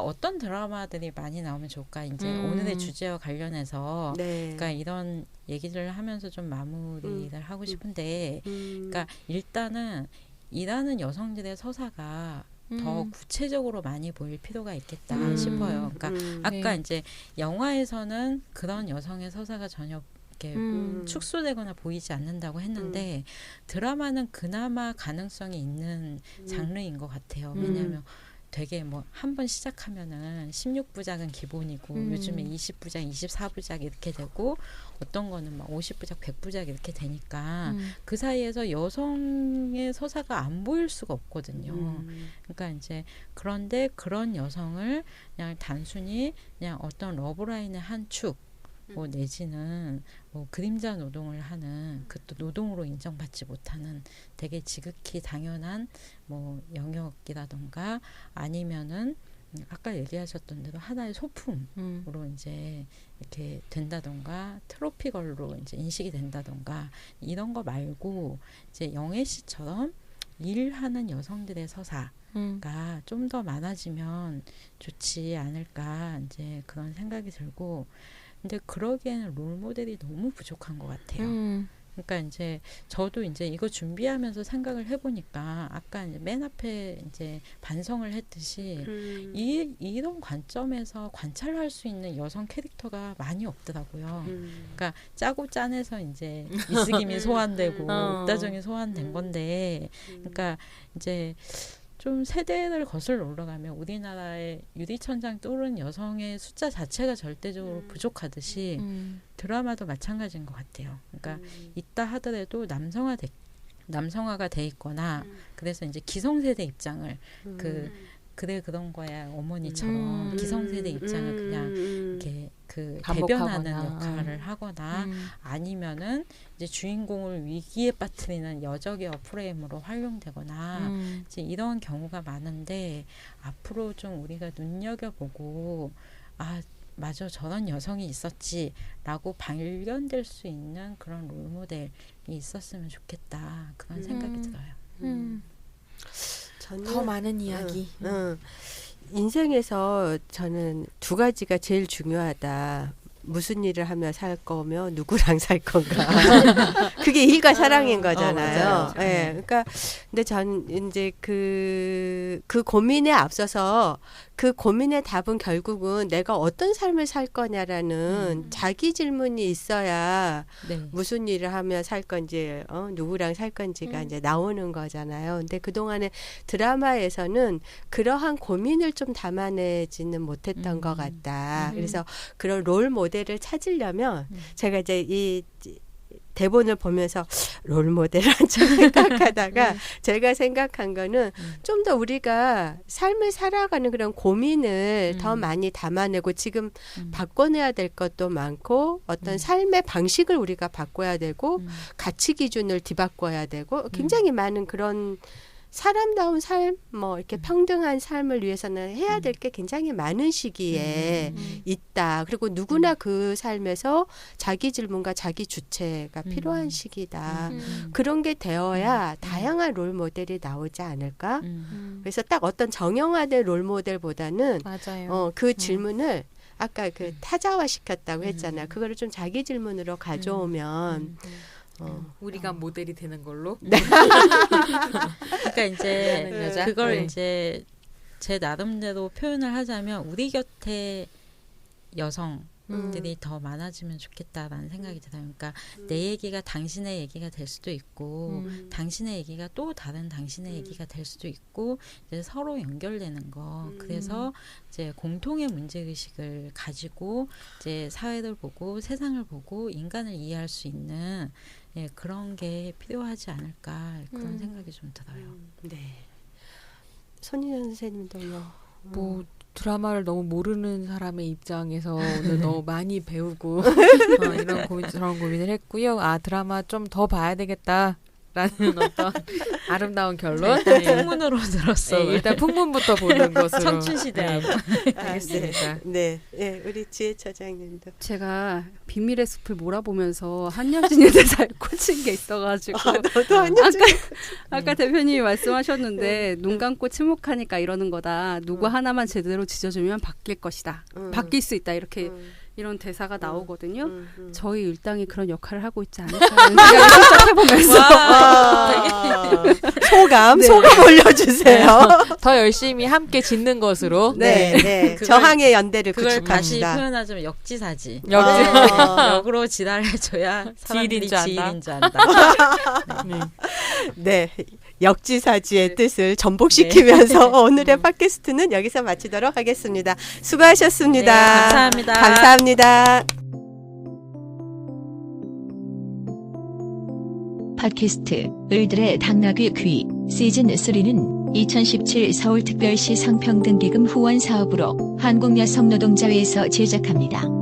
어떤 드라마들이 많이 나오면 좋을까? 이제 오늘의 주제와 관련해서 그러니까 이런 얘기를 하면서 좀 마무리를 하고 싶은데, 그러니까 일단은 일하는 여성들의 서사가 더 구체적으로 많이 보일 필요가 있겠다 싶어요. 그러니까 아까 이제 영화에서는 그런 여성의 서사가 전혀 이렇게 축소되거나 보이지 않는다고 했는데 드라마는 그나마 가능성이 있는 장르인 것 같아요. 왜냐하면 되게 뭐 한 번 시작하면은 16부작은 기본이고 요즘에 20부작, 24부작 이렇게 되고 어떤 거는 막 50부작, 100부작 이렇게 되니까 그 사이에서 여성의 서사가 안 보일 수가 없거든요. 그러니까 이제 그런데 그런 여성을 그냥 단순히 그냥 어떤 러브라인의 한 축, 뭐 내지는 뭐 그림자 노동을 하는 그것도 노동으로 인정받지 못하는 되게 지극히 당연한 뭐 영역이라던가 아니면은 아까 얘기하셨던 대로 하나의 소품으로 이제 이렇게 된다던가 트로피걸로 이제 인식이 된다던가 이런 거 말고 이제 영애 씨처럼 일하는 여성들의 서사가 좀 더 많아지면 좋지 않을까 이제 그런 생각이 들고 근데 그러기에는 롤 모델이 너무 부족한 것 같아요. 그러니까 이제 저도 이제 이거 준비하면서 생각을 해보니까 아까 이제 맨 앞에 이제 반성을 했듯이 이런 관점에서 관찰할 수 있는 여성 캐릭터가 많이 없더라고요. 그러니까 짜고 짠해서 이제 미스김이 소환되고 옥다정이 소환된 건데, 그러니까 이제 좀 세대를 거슬러 올라가면 우리나라의 유리천장 뚫은 여성의 숫자 자체가 절대적으로 부족하듯이 드라마도 마찬가지인 것 같아요. 그러니까 있다 하더라도 남성화가 돼 있거나 그래서 이제 기성세대 입장을 그래 그런 거야 어머니처럼 기성세대 입장을 그냥 이렇게 그 대변하는 역할을 하거나 아니면은 이제 주인공을 위기에 빠뜨리는 여적의 프레임으로 활용되거나 이제 이런 경우가 많은데, 앞으로 좀 우리가 눈여겨보고 맞아 저런 여성이 있었지라고 발견될 수 있는 그런 롤모델이 있었으면 좋겠다, 그런 생각이 들어요. 저는, 더 많은 이야기. 인생에서 저는 두 가지가 제일 중요하다. 무슨 일을 하며 살 거며 누구랑 살 건가. 그게 일과 사랑인 거잖아요. 예. 네, 그러니까 근데 전 이제 그 고민에 앞서서 그 고민의 답은 결국은 내가 어떤 삶을 살 거냐라는 자기 질문이 있어야 무슨 일을 하며 살 건지 누구랑 살 건지가 이제 나오는 거잖아요. 근데 그동안에 드라마에서는 그러한 고민을 좀 담아내지는 못했던 것 같다. 그래서 그런 롤 모델을 찾으려면 제가 이제 이 대본을 보면서 롤 모델을 한참 생각하다가 제가 생각한 거는 좀 더 우리가 삶을 살아가는 그런 고민을 더 많이 담아내고 지금 바꿔내야 될 것도 많고 어떤 삶의 방식을 우리가 바꿔야 되고 가치 기준을 뒤바꿔야 되고 굉장히 많은 그런 사람다운 삶, 뭐 이렇게 평등한 삶을 위해서는 해야 될 게 굉장히 많은 시기에 있다. 그리고 누구나 그 삶에서 자기 질문과 자기 주체가 필요한 시기다. 그런 게 되어야 다양한 롤 모델이 나오지 않을까? 그래서 딱 어떤 정형화된 롤 모델보다는 맞아요. 그 질문을 아까 그 타자화 시켰다고 했잖아요. 그거를 좀 자기 질문으로 가져오면 우리가 모델이 되는 걸로. 그러니까 이제 그걸 이제 제 나름대로 표현을 하자면 우리 곁에 여성들이 더 많아지면 좋겠다라는 생각이 들어요. 그러니까 내 얘기가 당신의 얘기가 될 수도 있고 당신의 얘기가 또 다른 당신의 얘기가 될 수도 있고 이제 서로 연결되는 거. 그래서 이제 공통의 문제의식을 가지고 이제 사회를 보고 세상을 보고 인간을 이해할 수 있는 그런 게 필요하지 않을까, 그런 생각이 좀 들어요. 네. 손희연 선생님도 뭐 드라마를 너무 모르는 사람의 입장에서 오늘 너무 많이 배우고 저런 고민을 했고요. 드라마 좀 더 봐야 되겠다. 라는 어떤 아름다운 결론. 일단 풍문으로 들었어. 일단 풍문부터 보는 것으로. 청춘시대. 알겠습니다. 네, 우리 지혜 처장님도. 제가 비밀의 숲을 몰아보면서 한여진에 대해서 꽂힌 게 있어가지고. 너도 한여진. 아까 대표님이 말씀하셨는데 눈 감고 침묵하니까 이러는 거다. 누구 하나만 제대로 지져주면 바뀔 것이다. 바뀔 수 있다. 이렇게. 이런 대사가 나오거든요. 저희 일당이 그런 역할을 하고 있지 않을까라는 생각을 시작해보면서 소감 올려주세요. 더 열심히 함께 짓는 것으로. 네. 저항의 연대를 그걸 구축합니다. 다시 표현하자면 역지사지. 역으로 지랄해줘야 사람들이 지인인 줄 안다. 네. 역지사지의 뜻을 전복시키면서 오늘의 팟캐스트는 여기서 마치도록 하겠습니다. 수고하셨습니다. 네, 감사합니다. 감사합니다. 팟캐스트 을들의 당나귀 귀 시즌3는 2017 서울특별시 성평등기금 후원 사업으로 한국여성노동자회에서 제작합니다.